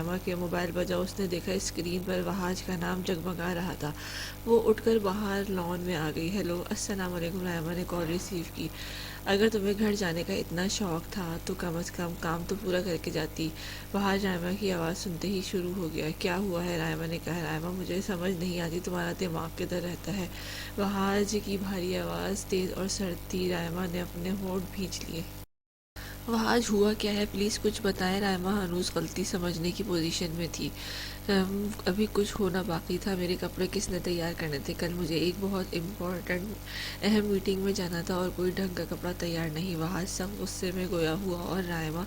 رائما کے موبائل بجا۔ اس نے دیکھا اسکرین پر وہاج کا نام جگمگا رہا تھا۔ وہ اٹھ کر باہر لان میں آ گئی۔ ہیلو، السلام علیکم۔ رائما نے کال ریسیو کی۔ اگر تمہیں گھر جانے کا اتنا شوق تھا تو کم از کم کام تو پورا کر کے جاتی۔ وہاج رائما کی آواز سنتے ہی شروع ہو گیا۔ کیا ہوا ہے؟ رائما نے کہا۔ رائما، مجھے سمجھ نہیں آتی تمہارا دماغ کدھر رہتا ہے؟ وہاج کی بھاری آواز تیز اور سرد تھی۔ رائما نے اپنے ہونٹ بھینچ لیے۔ وہاج، ہوا کیا ہے؟ پلیز کچھ بتائیں۔ رائما ہنوز غلطی سمجھنے کی پوزیشن میں تھی۔ ابھی کچھ ہونا باقی تھا۔ میرے کپڑے کس نے تیار کرنے تھے؟ کل مجھے ایک بہت امپورٹنٹ اہم میٹنگ میں جانا تھا اور کوئی ڈھنگ کا کپڑا تیار نہیں۔ وہاج سخت غصے میں گویا ہوا اور رائما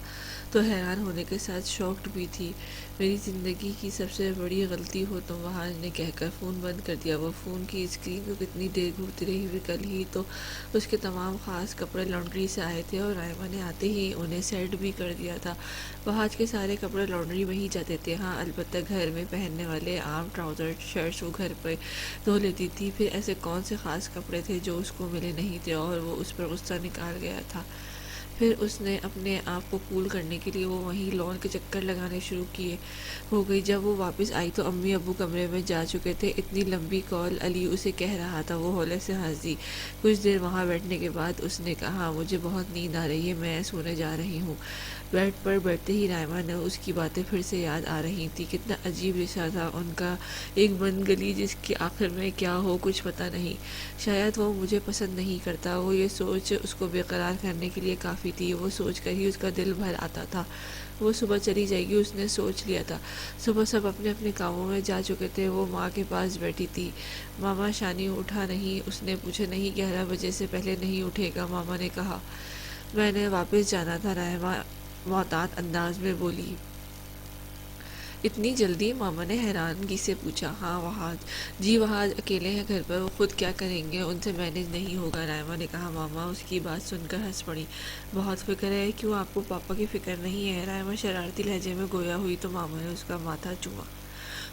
تو حیران ہونے کے ساتھ شاکڈ بھی تھی۔ میری زندگی کی سب سے بڑی غلطی ہو تم، وہاج نے کہہ کر فون بند کر دیا۔ وہ فون کی اسکرین کو کتنی دیر گھورتی رہی۔ کل ہی تو اس کے تمام خاص کپڑے لانڈری سے آئے تھے اور رائما نے آتے ہی انہیں سیٹ بھی کر دیا تھا۔ وہاج کے سارے کپڑے لانڈری میں ہی جاتے تھے۔ ہاں، البتہ گھر میں پہننے والے عام ٹراؤزر شرٹس وہ گھر پہ دھو لیتی تھی۔ پھر ایسے کون سے خاص کپڑے تھے جو اس کو ملے نہیں تھے اور وہ اس پر غصہ نکال گیا تھا؟ پھر اس نے اپنے آپ کو کول کرنے کے لیے وہ وہیں لان کے چکر لگانے شروع کیے ہو گئی۔ جب وہ واپس آئی تو امی ابو کمرے میں جا چکے تھے۔ اتنی لمبی کال علی اسے کہہ رہا تھا۔ وہ ہولے سے ہنس دی۔ کچھ دیر وہاں بیٹھنے کے بعد اس نے کہا، مجھے بہت نیند آ رہی ہے، میں سونے جا رہی ہوں۔ بیڈ پر بیٹھتے ہی رائما نے اس کی باتیں پھر سے یاد آ رہی تھیں۔ کتنا عجیب رشتہ تھا ان کا، ایک بند گلی جس کے آخر میں کیا ہو کچھ پتہ نہیں۔ شاید وہ مجھے پسند نہیں کرتا، وہ یہ سوچ اس کو بے قرار کرنے کے لیے کافی تھی۔ وہ سوچ کر ہی اس کا دل بھر آتا تھا۔ وہ صبح چلی جائے گی، اس نے سوچ لیا تھا۔ صبح سب اپنے اپنے کاموں میں جا چکے تھے۔ وہ ماں کے پاس بیٹھی تھی۔ ماما، شانی اٹھا نہیں؟ اس نے پوچھا۔ نہیں، 11 بجے سے پہلے نہیں اٹھے گا، ماما نے کہا۔ میں نے واپس جانا تھا، رائما محتاط انداز میں بولی۔ اتنی جلدی؟ ماما نے حیرانگی سے پوچھا۔ ہاں وہاج، جی وہاج اکیلے ہیں گھر پر، وہ خود کیا کریں گے، ان سے مینیج نہیں ہوگا، رائما نے کہا۔ ماما اس کی بات سن کر ہنس پڑی۔ بہت فکر ہے؟ کیوں، آپ کو پاپا کی فکر نہیں ہے؟ رائما شرارتی لہجے میں گویا ہوئی تو ماما نے اس کا ماتھا چوما۔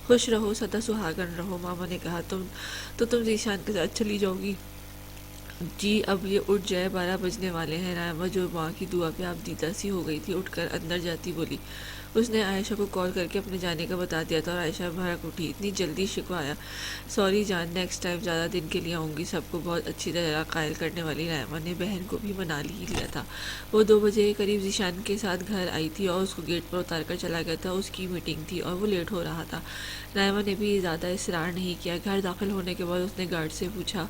خوش رہو، سدا سہاگن رہو، ماما نے کہا۔ تم ذیشان کے ساتھ چلی جاؤ گی؟ جی اب یہ اٹھ جائے، 12 بجنے والے ہیں۔ رائما جو ماں کی دعا پہ آپ دیدہ سی ہو گئی تھی، اٹھ کر اندر جاتی بولی۔ اس نے عائشہ کو کال کر کے اپنے جانے کا بتا دیا تھا اور عائشہ بھڑک اٹھی۔ اتنی جلدی؟ شکوایا۔ سوری جان، نیکسٹ ٹائم زیادہ دن کے لیے آؤں گی۔ سب کو بہت اچھی طرح قائل کرنے والی رائما نے بہن کو بھی منا ہی لیا تھا۔ وہ 2 بجے کے قریب ذیشان کے ساتھ گھر آئی تھی اور اس کو گیٹ پر اتار کر چلا گیا تھا۔ اس کی میٹنگ تھی اور وہ لیٹ ہو رہا تھا۔ رائما نے بھی زیادہ اصرار نہیں کیا۔ گھر داخل ہونے کے بعد اس نے گارڈ سے پوچھا،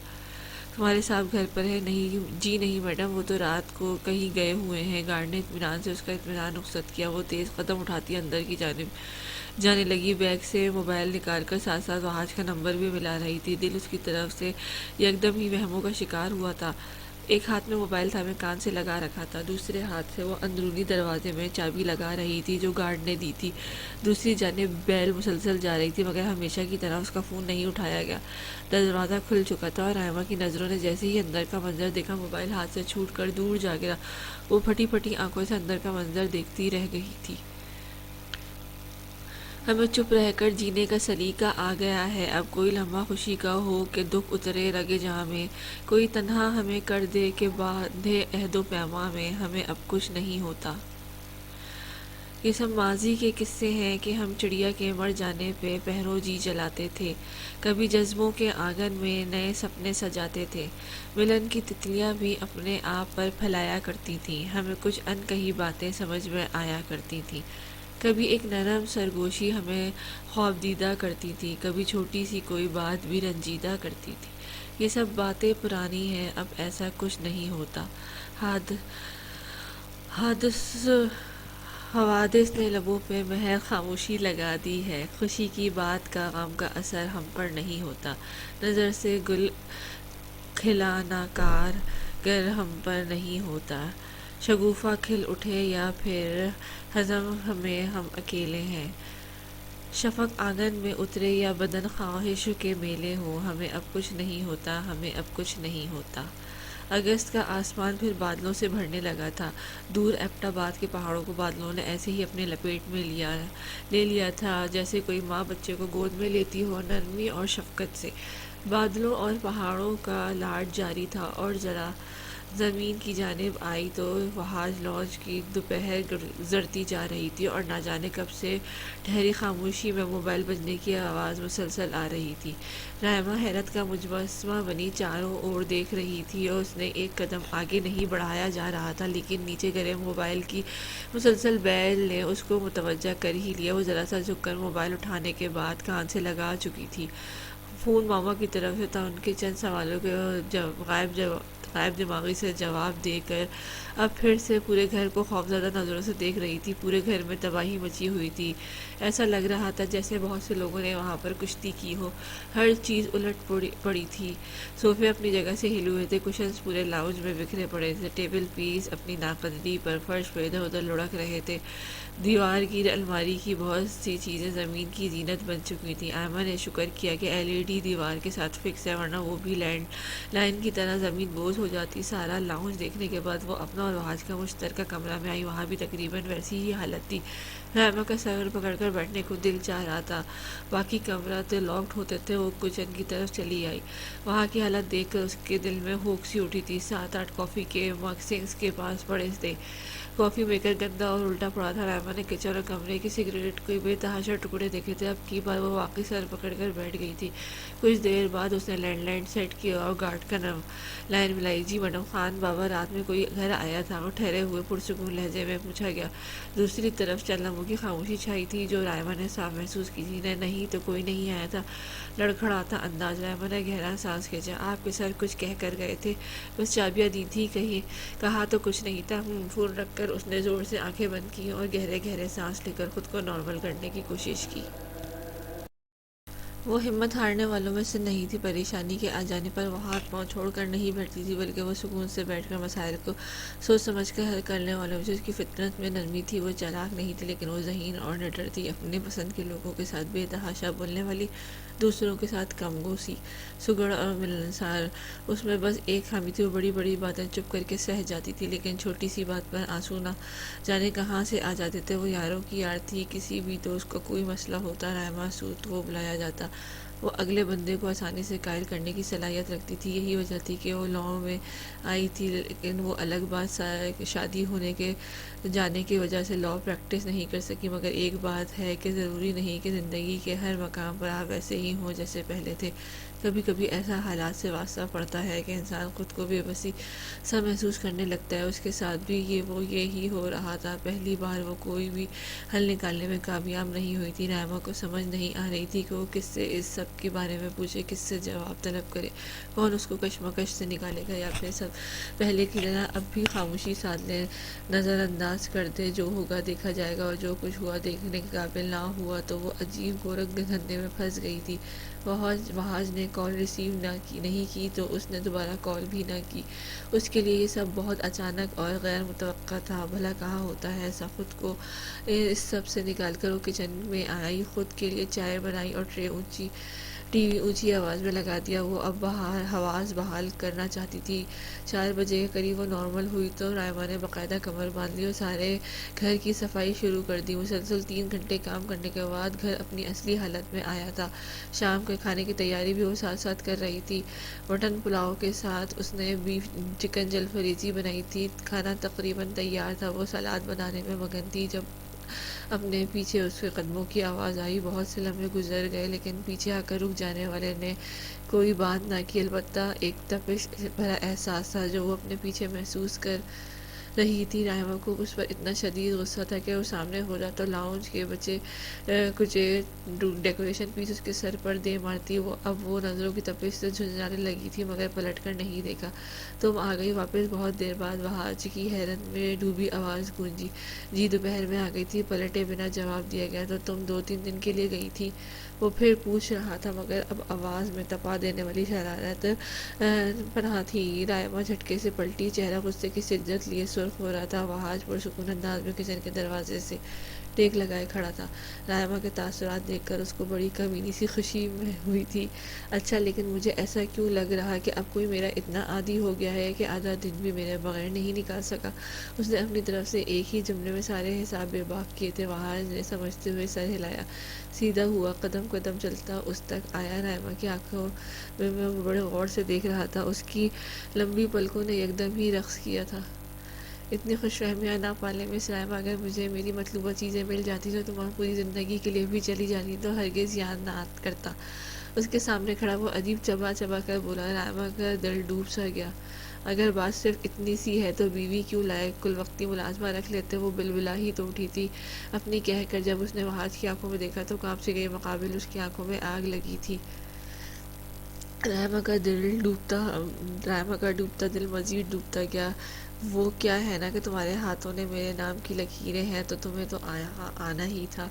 تمہارے صاحب گھر پر ہے؟ نہیں جی نہیں میڈم، وہ تو رات کو کہیں گئے ہوئے ہیں۔ گارڈ نے اطمینان سے اس کا اطمینان رخصت کیا۔ وہ تیز قدم اٹھاتی اندر کی جانب جانے لگی۔ بیگ سے موبائل نکال کر ساتھ ساتھ وہاج کا نمبر بھی ملا رہی تھی۔ دل اس کی طرف سے یکدم ہی وہموں کا شکار ہوا تھا۔ ایک ہاتھ میں موبائل تھا، میں کان سے لگا رکھا تھا، دوسرے ہاتھ سے وہ اندرونی دروازے میں چابی لگا رہی تھی جو گارڈ نے دی تھی۔ دوسری جانب بیل مسلسل جا رہی تھی مگر ہمیشہ کی طرح اس کا فون نہیں اٹھایا گیا۔ دروازہ کھل چکا تھا اور رائما کی نظروں نے جیسے ہی اندر کا منظر دیکھا، موبائل ہاتھ سے چھوٹ کر دور جا گرا۔ وہ پھٹی پھٹی آنکھوں سے اندر کا منظر دیکھتی رہ گئی تھی۔ ہمیں چپ رہ کر جینے کا سلیقہ آ گیا ہے۔ اب کوئی لمحہ خوشی کا ہو کہ دکھ اترے رگے جاں میں، کوئی تنہا ہمیں کر دے کہ باندھے عہد و پیماں میں، ہمیں اب کچھ نہیں ہوتا۔ یہ سب ماضی کے قصے ہیں کہ ہم چڑیا کے مر جانے پہ پہروں جی چلاتے تھے، کبھی جذبوں کے آنگن میں نئے سپنے سجاتے تھے، ملن کی تتلیاں بھی اپنے آپ پر پھیلایا کرتی تھیں، ہمیں کچھ ان کہی باتیں سمجھ میں آیا کرتی تھیں، کبھی ایک نرم سرگوشی ہمیں خوابدیدہ کرتی تھی، کبھی چھوٹی سی کوئی بات بھی رنجیدہ کرتی تھی۔ یہ سب باتیں پرانی ہیں، اب ایسا کچھ نہیں ہوتا۔ حوادث نے لبوں پہ مہر خاموشی لگا دی ہے، خوشی کی بات کا غم کا اثر ہم پر نہیں ہوتا، نظر سے گل کھلانا کار گر ہم پر نہیں ہوتا، شگوفہ کھل اٹھے یا پھر ہضم ہمیں ہم اکیلے ہیں، شفق آنگن میں اترے یا بدن خواہش کے میلے ہوں، ہمیں اب کچھ نہیں ہوتا، ہمیں اب کچھ نہیں ہوتا۔ اگست کا آسمان پھر بادلوں سے بھرنے لگا تھا۔ دور ایبٹ آباد کے پہاڑوں کو بادلوں نے ایسے ہی اپنے لپیٹ میں لے لیا تھا جیسے کوئی ماں بچے کو گود میں لیتی ہو، نرمی اور شفقت سے۔ بادلوں اور پہاڑوں کا لاڈ جاری تھا اور ذرا زمین کی جانب آئی تو وہاج لانچ کی دوپہر گزرتی جا رہی تھی اور نہ جانے کب سے ٹھہری خاموشی میں موبائل بجنے کی آواز مسلسل آ رہی تھی۔ رائما حیرت کا مجسمہ بنی چاروں اور دیکھ رہی تھی اور اس نے ایک قدم آگے نہیں بڑھایا جا رہا تھا، لیکن نیچے گرے موبائل کی مسلسل بیل نے اس کو متوجہ کر ہی لیا۔ وہ ذرا سا جھک کر موبائل اٹھانے کے بعد کان سے لگا چکی تھی۔ فون ماما کی طرف سے تھا۔ ان کے چند سوالوں کے غائب دماغی سے جواب دے کر اب پھر سے پورے گھر کو خوفزدہ نظروں سے دیکھ رہی تھی۔ پورے گھر میں تباہی مچی ہوئی تھی۔ ایسا لگ رہا تھا جیسے بہت سے لوگوں نے وہاں پر کشتی کی ہو۔ ہر چیز الٹ پڑی تھی۔ صوفے اپنی جگہ سے ہلے ہوئے تھے، کشنز پورے لاؤنج میں بکھرے پڑے تھے، ٹیبل پیس اپنی ناقدری پر فرش پہ ادھر ادھر لڑک رہے تھے، دیوار کی الماری کی بہت سی چیزیں زمین کی زینت بن چکی تھیں۔ ایما نے شکر کیا کہ LED دیوار کے ساتھ فکس ہے، ورنہ وہ بھی لینڈ لائن کی طرح زمین بوجھ ہو جاتی۔ سارا لاؤنج دیکھنے کے بعد وہ اپنا اور وہاج کا مشترکہ کمرہ میں آئی۔ وہاں بھی تقریباً ویسی ہی حالت تھی۔ ایما کا سر پکڑ کر بیٹھنے کو دل چاہ رہا تھا۔ باقی کمرہ تو لاکڈ ہوتے تھے۔ وہ کچن کی طرف چلی آئی۔ وہاں کی حالت دیکھ کر اس کے دل میں ہوک سی اٹھی تھی۔ 7-8 کافی کے مگ سنک کے پاس پڑے تھے۔ کافی میکر گندا اور الٹا پڑا تھا۔ ایما نے کچن اور کمرے کی سگریٹ کے بے تحاشا ٹکڑے دیکھے تھے۔ اب کی بار وہ واقعی سر پکڑ کر بیٹھ گئی تھی۔ کچھ دیر بعد اس نے لینڈ لائن سیٹ کیا اور گارڈ کا لائن ملائی۔ جی میڈم، خان بابا رات میں کوئی گھر آیا تھا؟ اور ٹھہرے ہوئے پرسکون لہجے میں پوچھا گیا۔ دوسری طرف چند لمحوں کی خاموشی چھائی تھی جو رائما نے صاف محسوس کی تھی۔ نہیں تو کوئی نہیں آیا تھا، لڑکھڑاتا انداز۔ رائما نے گہرا سانس کھینچا۔ آپ کے سر کچھ کہہ کر گئے تھے؟ بس چابیاں دی تھی، کہا تو کچھ نہیں تھا۔ فون رکھ کر اس نے زور سے آنکھیں بند کی اور گہرے گہرے سانس لے کر خود کو نارمل کرنے کی کوشش کی۔ وہ ہمت ہارنے والوں میں سے نہیں تھی۔ پریشانی کے آ جانے پر وہ ہاتھ پاؤں چھوڑ کر نہیں بیٹھتی تھی، بلکہ وہ سکون سے بیٹھ کر مسائل کو سوچ سمجھ کر حل کرنے والوں میں سے اس کی فطرت میں نرمی تھی۔ وہ چالاک نہیں تھی، لیکن وہ ذہین اور نڈر تھی۔ اپنے پسند کے لوگوں کے ساتھ بے تحاشا بولنے والی، دوسروں کے ساتھ کم گو سی، سگڑ اور ملنسار۔ اس میں بس ایک خامی تھی، وہ بڑی بڑی باتیں چپ کر کے سہ جاتی تھی، لیکن چھوٹی سی بات پر آنسو نہ جانے کہاں سے آ جاتے تھے۔ وہ یاروں کی یار تھی۔ کسی بھی دوست کو کوئی مسئلہ ہوتا، رائما سود کو بلایا جاتا۔ وہ اگلے بندے کو آسانی سے قائل کرنے کی صلاحیت رکھتی تھی۔ یہی وجہ تھی کہ وہ لاء میں آئی تھی، لیکن وہ الگ بات شادی ہونے کے جانے کی وجہ سے لاء پریکٹس نہیں کر سکی۔ مگر ایک بات ہے کہ ضروری نہیں کہ زندگی کے ہر مقام پر آپ ویسے ہی ہوں جیسے پہلے تھے۔ کبھی کبھی ایسا حالات سے واسطہ پڑتا ہے کہ انسان خود کو بے بسی سا محسوس کرنے لگتا ہے۔ اس کے ساتھ بھی یہی ہو رہا تھا۔ پہلی بار وہ کوئی بھی حل نکالنے میں کامیاب نہیں ہوئی تھی۔ رائما کو سمجھ نہیں آ رہی تھی کہ وہ کس سے اس سب کے بارے میں پوچھے، کس سے جواب طلب کرے، کون اس کو کشمکش سے نکالے گا، یا پھر سب پہلے کی طرح اب بھی خاموشی ساتھ لے، نظر انداز کر دے۔ جو ہوگا دیکھا جائے گا، اور جو کچھ ہوا دیکھنے کے قابل نہ ہوا تو وہ عجیب گورکھ دھندے میں پھنس گئی تھی۔ وہاج نے کال ریسیو نہیں کی تو اس نے دوبارہ کال بھی نہ کی۔ اس کے لیے یہ سب بہت اچانک اور غیر متوقع تھا۔ بھلا کہا ہوتا ہے ایسا؟ خود کو اس سب سے نکال کر وہ کچن میں آئی، خود کے لیے چائے بنائی اور ٹی وی اونچی آواز میں لگا دیا۔ وہ اب حواس بحال کرنا چاہتی تھی۔ 4 بجے کے قریب وہ نارمل ہوئی تو رائما نے باقاعدہ کمر باندھ لی اور سارے گھر کی صفائی شروع کر دی۔ مسلسل 3 گھنٹے کام کرنے کے بعد گھر اپنی اصلی حالت میں آیا تھا۔ شام کے کھانے کی تیاری بھی وہ ساتھ ساتھ کر رہی تھی۔ مٹن پلاؤ کے ساتھ اس نے بیف چکن جلفریزی بنائی تھی۔ کھانا تقریباً تیار تھا۔ وہ سلاد بنانے میں مگن تھی جب اپنے پیچھے اس کے قدموں کی آواز آئی۔ بہت سے لمحے گزر گئے، لیکن پیچھے آ کر رک جانے والے نے کوئی بات نہ کی، البتہ ایک تپش بھرا احساس تھا جو وہ اپنے پیچھے محسوس کر رہی تھی۔ رائما کو اس پر اتنا شدید غصہ تھا کہ وہ سامنے ہو جاتا، لاؤنج کے بچے کچے ڈیکوریشن پیس اس کے سر پر دے مارتی۔ اب وہ نظروں کی تپش سے جھنجھلانے لگی تھی، مگر پلٹ کر نہیں دیکھا۔ تم آ گئی واپس؟ بہت دیر بعد وہاج کی حیرت میں ڈوبی آواز گونجی۔ جی دوپہر میں آ گئی تھی، پلٹے بنا جواب دیا گیا۔ تو تم 2-3 دن کے لیے گئی تھی؟ وہ پھر پوچھ رہا تھا، مگر اب آواز میں تپا دینے والی شرارت پنہاں تھی۔ رائما جھٹکے سے پلٹی، چہرہ غصے کی شدت لیے سرخ ہو رہا تھا۔ وہاج پرسکون انداز میں کچن کے دروازے سے ٹیک لگائے کھڑا تھا۔ رائما کے تاثرات دیکھ کر اس کو بڑی کمینی سی خوشی میں ہوئی تھی۔ اچھا، لیکن مجھے ایسا کیوں لگ رہا کہ اب کوئی میرا اتنا عادی ہو گیا ہے کہ آدھا دن بھی میرے بغیر نہیں نکال سکا۔ اس نے اپنی طرف سے ایک ہی جملے میں سارے حساب بے باک کیے تھے۔ وہاج نے سمجھتے ہوئے سر ہلایا، سیدھا ہوا، قدم قدم چلتا اس تک آیا۔ رائما کی آنکھوں میں وہ بڑے غور سے دیکھ رہا تھا۔ اس کی لمبی پلکوں نے یکدم ہی رقص کیا تھا۔ اتنی خوش فہمیاں نہ پالے مس رائما، اگر مجھے میری مطلوبہ چیزیں مل جاتی تو تمہاری پوری زندگی کے لیے بھی چلی جاتی تو ہرگز یاد نہ کرتا۔ اس کے سامنے کھڑا وہ عجیب چبا چبا کر بولا۔ رائما کا دل ڈوب سا گیا۔ اگر بات صرف اتنی سی ہے تو بیوی کیوں لائے، کل وقتی ملازمہ رکھ لیتے۔ وہ بلبلا ہی تو اٹھی تھی اپنی کہہ کر۔ جب اس نے وہاج کی آنکھوں میں دیکھا تو کانپ سے گئی، مقابل اس کی آنکھوں میں آگ لگی تھی۔ رائما کا ڈوبتا دل مزید ڈوبتا گیا۔ وہ کیا ہے نا کہ تمہارے ہاتھوں نے میرے نام کی لکیریں ہیں تو تمہیں تو آنا ہی تھا،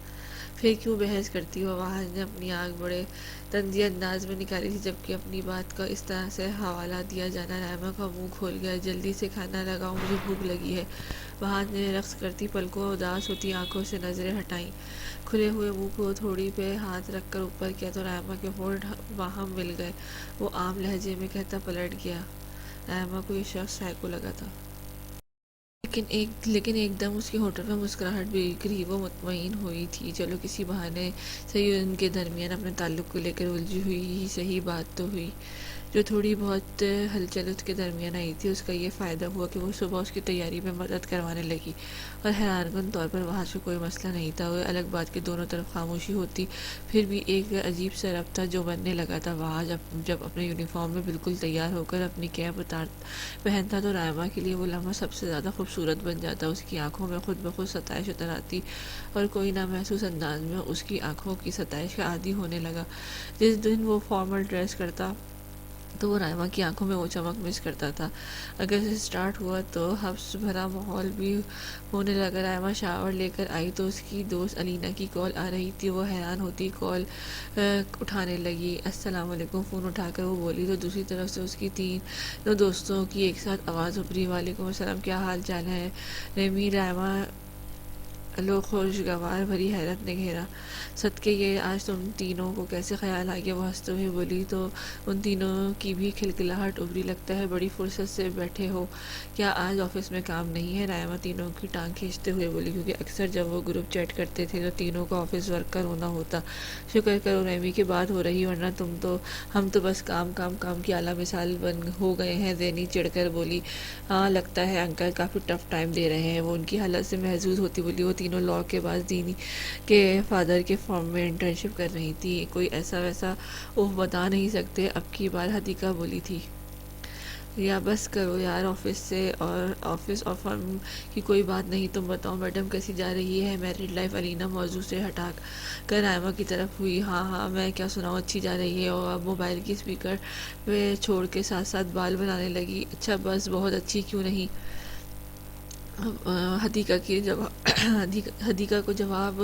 پھر کیوں بحث کرتی ہو؟ وہاج نے اپنی آنکھ بڑے طنزی انداز میں نکالی تھی، جبکہ اپنی بات کا اس طرح سے حوالہ دیا جانا رائما کا منہ کھول گیا۔ جلدی سے کھانا لگاؤ، مجھے بھوک لگی ہے۔ وہاج نے رقص کرتی پلکوں اور اداس ہوتی آنکھوں سے نظریں ہٹائیں۔ کھلے ہوئے منہ کو تھوڑی پہ ہاتھ رکھ کر اوپر کیا تو رائما کے ہونٹ باہم مل گئے۔ وہ عام لہجے میں کہتا پلٹ گیا۔ رائما کو یہ شخص سائیکو لگا تھا۔ لیکن ایک دم اس کے ہونٹوں پہ مسکراہٹ بکھری۔ وہ مطمئن ہوئی تھی چلو کسی بہانے سے ان کے درمیان اپنے تعلق کو لے کر الجھی ہوئی ہی صحیح بات تو ہوئی۔ جو تھوڑی بہت ہلچل اس کے درمیان آئی تھی، اس کا یہ فائدہ ہوا کہ وہ صبح اس کی تیاری میں مدد کروانے لگی، اور حیران کن طور پر وہاں سے کوئی مسئلہ نہیں تھا۔ وہ الگ بات کہ دونوں طرف خاموشی ہوتی، پھر بھی ایک عجیب سا ربط تھا جو بننے لگا تھا۔ وہاں جب اپنے یونیفارم میں بالکل تیار ہو کر اپنی کیپ پہنتا تو رائما کے لیے وہ لمحہ سب سے زیادہ خوبصورت بن جاتا۔ اس کی آنکھوں میں خود بخود ستائش اتر آتی اور کوئی نامحسوس انداز میں اس کی آنکھوں کی ستائش کا عادی ہونے لگا۔ جس دن وہ فارمل ڈریس کرتا تو وہ رائما کی آنکھوں میں وہ چمک مس کرتا تھا۔ اگر سے سٹارٹ ہوا تو حبس بھرا ماحول بھی ہونے لگا۔ رائما شاور لے کر آئی تو اس کی دوست الینا کی کال آ رہی تھی۔ وہ حیران ہوتی کال اٹھانے لگی۔ السلام علیکم، فون اٹھا کر وہ بولی تو دوسری طرف سے اس کی تینوں دوستوں کی ایک ساتھ آواز ابھری۔ وعلیکم السلام، کیا حال چال ہے ریمی؟ رائما لو خوشگوار بھری حیرت نے گھیرا۔ صدقے یہ آج تم تینوں کو کیسے خیال آ گیا؟ وہ ہنستے ہوئے بولی تو ان تینوں کی بھی کھلکھلاہٹ ابھری۔ لگتا ہے بڑی فرصت سے بیٹھے ہو، کیا آج آفس میں کام نہیں ہے؟ رائما تینوں کی ٹانگ کھینچتے ہوئے بولی، کیونکہ اکثر جب وہ گروپ چیٹ کرتے تھے تو تینوں کو آفس ورک کا رونا ہوتا۔ شکر کرو ریمی کی بات ہو رہی، ورنہ ہم تو بس کام کام کام کی اعلیٰ مثال ہو گئے ہیں۔ زینی چڑھ کر بولی، ہاں لگتا ہے انکل کافی ٹف ٹائم دے رہے ہیں۔ وہ ان کی حالت سے محظوظ ہوتی بولی، وہ تینوں لاء کے بعد دینی کے فادر کے فرم میں انٹرنشپ کر رہی تھی، کوئی ایسا ویسا اوہ بتا نہیں سکتے۔ اب کی بار حدیقہ بولی تھی، یا بس کرو یار، آفس اور فرم کی کوئی بات نہیں، تم بتاؤ میڈم کیسی جا رہی ہے میرڈ لائف؟ الینا موضوع سے ہٹا کر رائما کی طرف ہوئی۔ ہاں میں کیا سناؤں، اچھی جا رہی ہے۔ اور اب موبائل کی اسپیکر پہ چھوڑ کے ساتھ ساتھ بال بنانے لگی۔ اچھا بس، بہت اچھی کیوں نہیں؟ حدیقہ کو جواب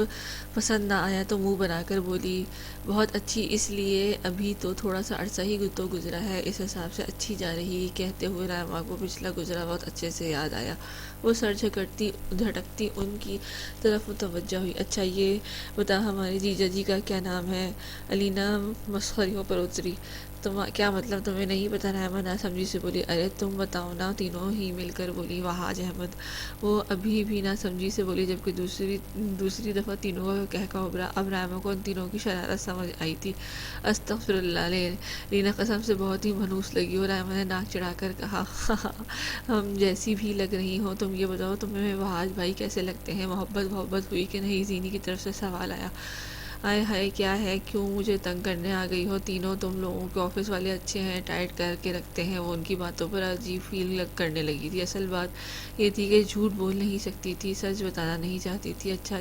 پسند نہ آیا تو منہ بنا کر بولی، بہت اچھی اس لیے ابھی تو تھوڑا سا عرصہ ہی تو گزرا ہے، اس حساب سے اچھی جا رہی۔ کہتے ہوئے رائما کو پچھلا گزرا بہت اچھے سے یاد آیا۔ وہ سر جھٹکتی ان کی طرف متوجہ ہوئی۔ اچھا یہ بتا ہمارے جیجا جی کا کیا نام ہے؟ الینا مسخریوں پر اتری۔ کیا مطلب تمہیں نہیں پتا؟ رائما نہ سمجھی سے بولی، ارے تم بتاؤ نا، تینوں ہی مل کر بولی۔ وہاج احمد۔ وہ ابھی بھی نہ سمجھی سے بولی، جبکہ دوسری دفعہ تینوں کا کہکا ابھرا۔ اب رائما کو ان تینوں کی شرارت سمجھ آئی تھی۔ استغفر اللہ، لینا قسم سے بہت ہی منحوس لگی ہو۔ رائما نے ناک چڑھا کر کہا، ہم جیسی بھی لگ رہی ہوں، تم یہ بتاؤ تمہیں وہاج بھائی کیسے لگتے ہیں؟ محبت ہوئی کہ نہیں؟ زینی کی طرف سے سوال آیا۔ آئے ہائے، کیا ہے، کیوں مجھے تنگ کرنے آ گئی ہو؟ تینوں تم لوگوں کے آفس والے اچھے ہیں، ٹائٹ کر کے رکھتے ہیں۔ وہ ان کی باتوں پر عجیب فیل کرنے لگی تھی۔ اصل بات یہ تھی کہ جھوٹ بول نہیں سکتی تھی، سچ بتانا نہیں چاہتی تھی۔ اچھا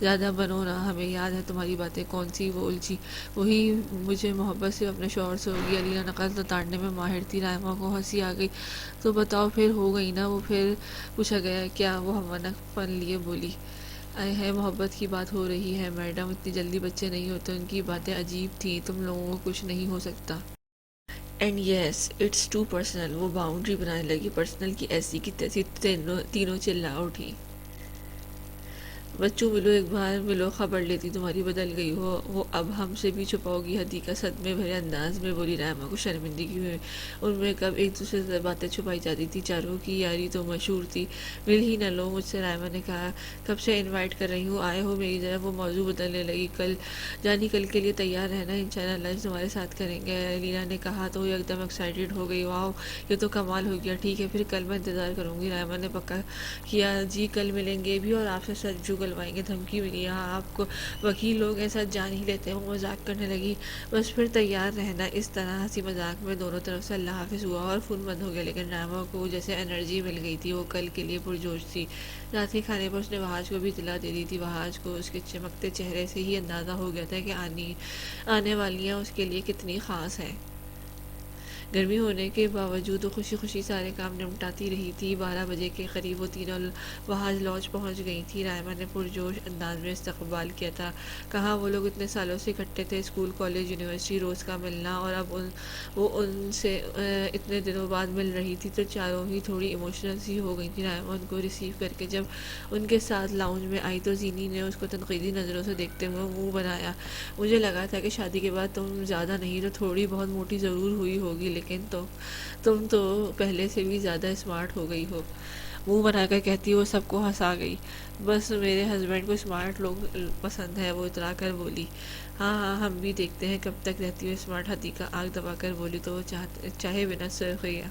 زیادہ بنو نا، ہمیں یاد ہے تمہاری باتیں۔ کون سی؟ وہ الجھی، وہی مجھے محبت صرف اپنے شوہر سے ہوگی۔ الینا نقل اتارنے میں ماہر تھی۔ رائما کو ہنسی آ گئی، تو بتاؤ پھر، ہو گئی نا وہ؟ پھر پوچھا گیا کیا؟ وہ ہمنک پن لیے بولی، آئے ہے محبت کی بات ہو رہی ہے میڈم، اتنی جلدی بچے نہیں ہوتے۔ ان کی باتیں عجیب تھیں، تم لوگوں کو کچھ نہیں ہو سکتا۔ And yes it's too personal. وہ باؤنڈری بنانے لگی پرسنل کی ایسی کی تیسی. تینوں چلا اٹھی. بچوں ملو ایک بار ملو خبر لیتی تمہاری بدل گئی ہو. وہ اب ہم سے بھی چھپاؤ گی. حدیقہ صدمے بھرے انداز میں بولی. رائما کو شرمندگی ہوئی. ان میں کب ایک دوسرے سے باتیں چھپائی جاتی تھی. چاروں کی یاری تو مشہور تھی. مل ہی نہ لو مجھ سے. رائما نے کہا کب سے انوائٹ کر رہی ہوں, آئے ہو میری طرف. وہ موضوع بدلنے لگی. کل کے لیے تیار رہنا, انشاءاللہ لنچ تمہارے ساتھ کریں گے. لینا نے کہا تو وہ ایک دم ایکسائٹیڈ ہو گئی. واو یہ تو کمال ہو گیا. ٹھیک ہے پھر کل میں انتظار کروں گی. رائما نے پکا کیا. جی کل ملیں گے بھی اور آپ سے سچ جھگلوائیں گے. دھمکی ملی. یہاں آپ کو وکیل لوگ ایسا جان ہی لیتے ہیں. وہ مذاق کرنے لگی. بس پھر تیار رہنا. اس طرح ہنسی مذاق میں دونوں طرف سے اللہ حافظ ہوا اور فون بند ہو گیا. لیکن رائما کو جیسے انرجی مل گئی تھی. وہ کل کے لیے پرجوش تھی. رات کے کھانے پر اس نے وحاج کو بھی اطلاع دے دی تھی. وحاج کو اس کے چمکتے چہرے سے ہی اندازہ ہو گیا تھا کہ آنے والیاں اس کے لیے کتنی خاص ہیں. گرمی ہونے کے باوجود وہ خوشی خوشی سارے کام نمٹاتی رہی تھی. 12 بجے کے قریب وہ تینوں وہاج لاج پہنچ گئی تھی. رائما نے پرجوش انداز میں استقبال کیا تھا. کہاں وہ لوگ اتنے سالوں سے اکٹھے تھے, اسکول کالج یونیورسٹی, روز کا ملنا, اور اب وہ ان سے اتنے دنوں بعد مل رہی تھی تو چاروں ہی تھوڑی ایموشنل سی ہو گئی تھی. رائما ان کو ریسیو کر کے جب ان کے ساتھ لاؤنج میں آئی تو زینی نے اس کو تنقیدی نظروں سے دیکھتے ہوئے منہ بنایا. مجھے لگا تھا کہ شادی کے بعد تم زیادہ نہیں تو تھوڑی بہت موٹی ضرور ہوئی ہوگی, لیکن تم تو پہلے سے بھی زیادہ اسمارٹ ہو گئی ہو. منہ بنا کر کہتی وہ سب کو ہنسا گئی. بس میرے ہسبینڈ کو اسمارٹ لوگ پسند ہے, وہ اترا کر بولی. ہاں ہاں ہم بھی دیکھتے ہیں کب تک رہتی ہو اسمارٹ. حدیقہ آنکھ دبا کر بولی. تو وہ چاہے بنا سرخ گئی.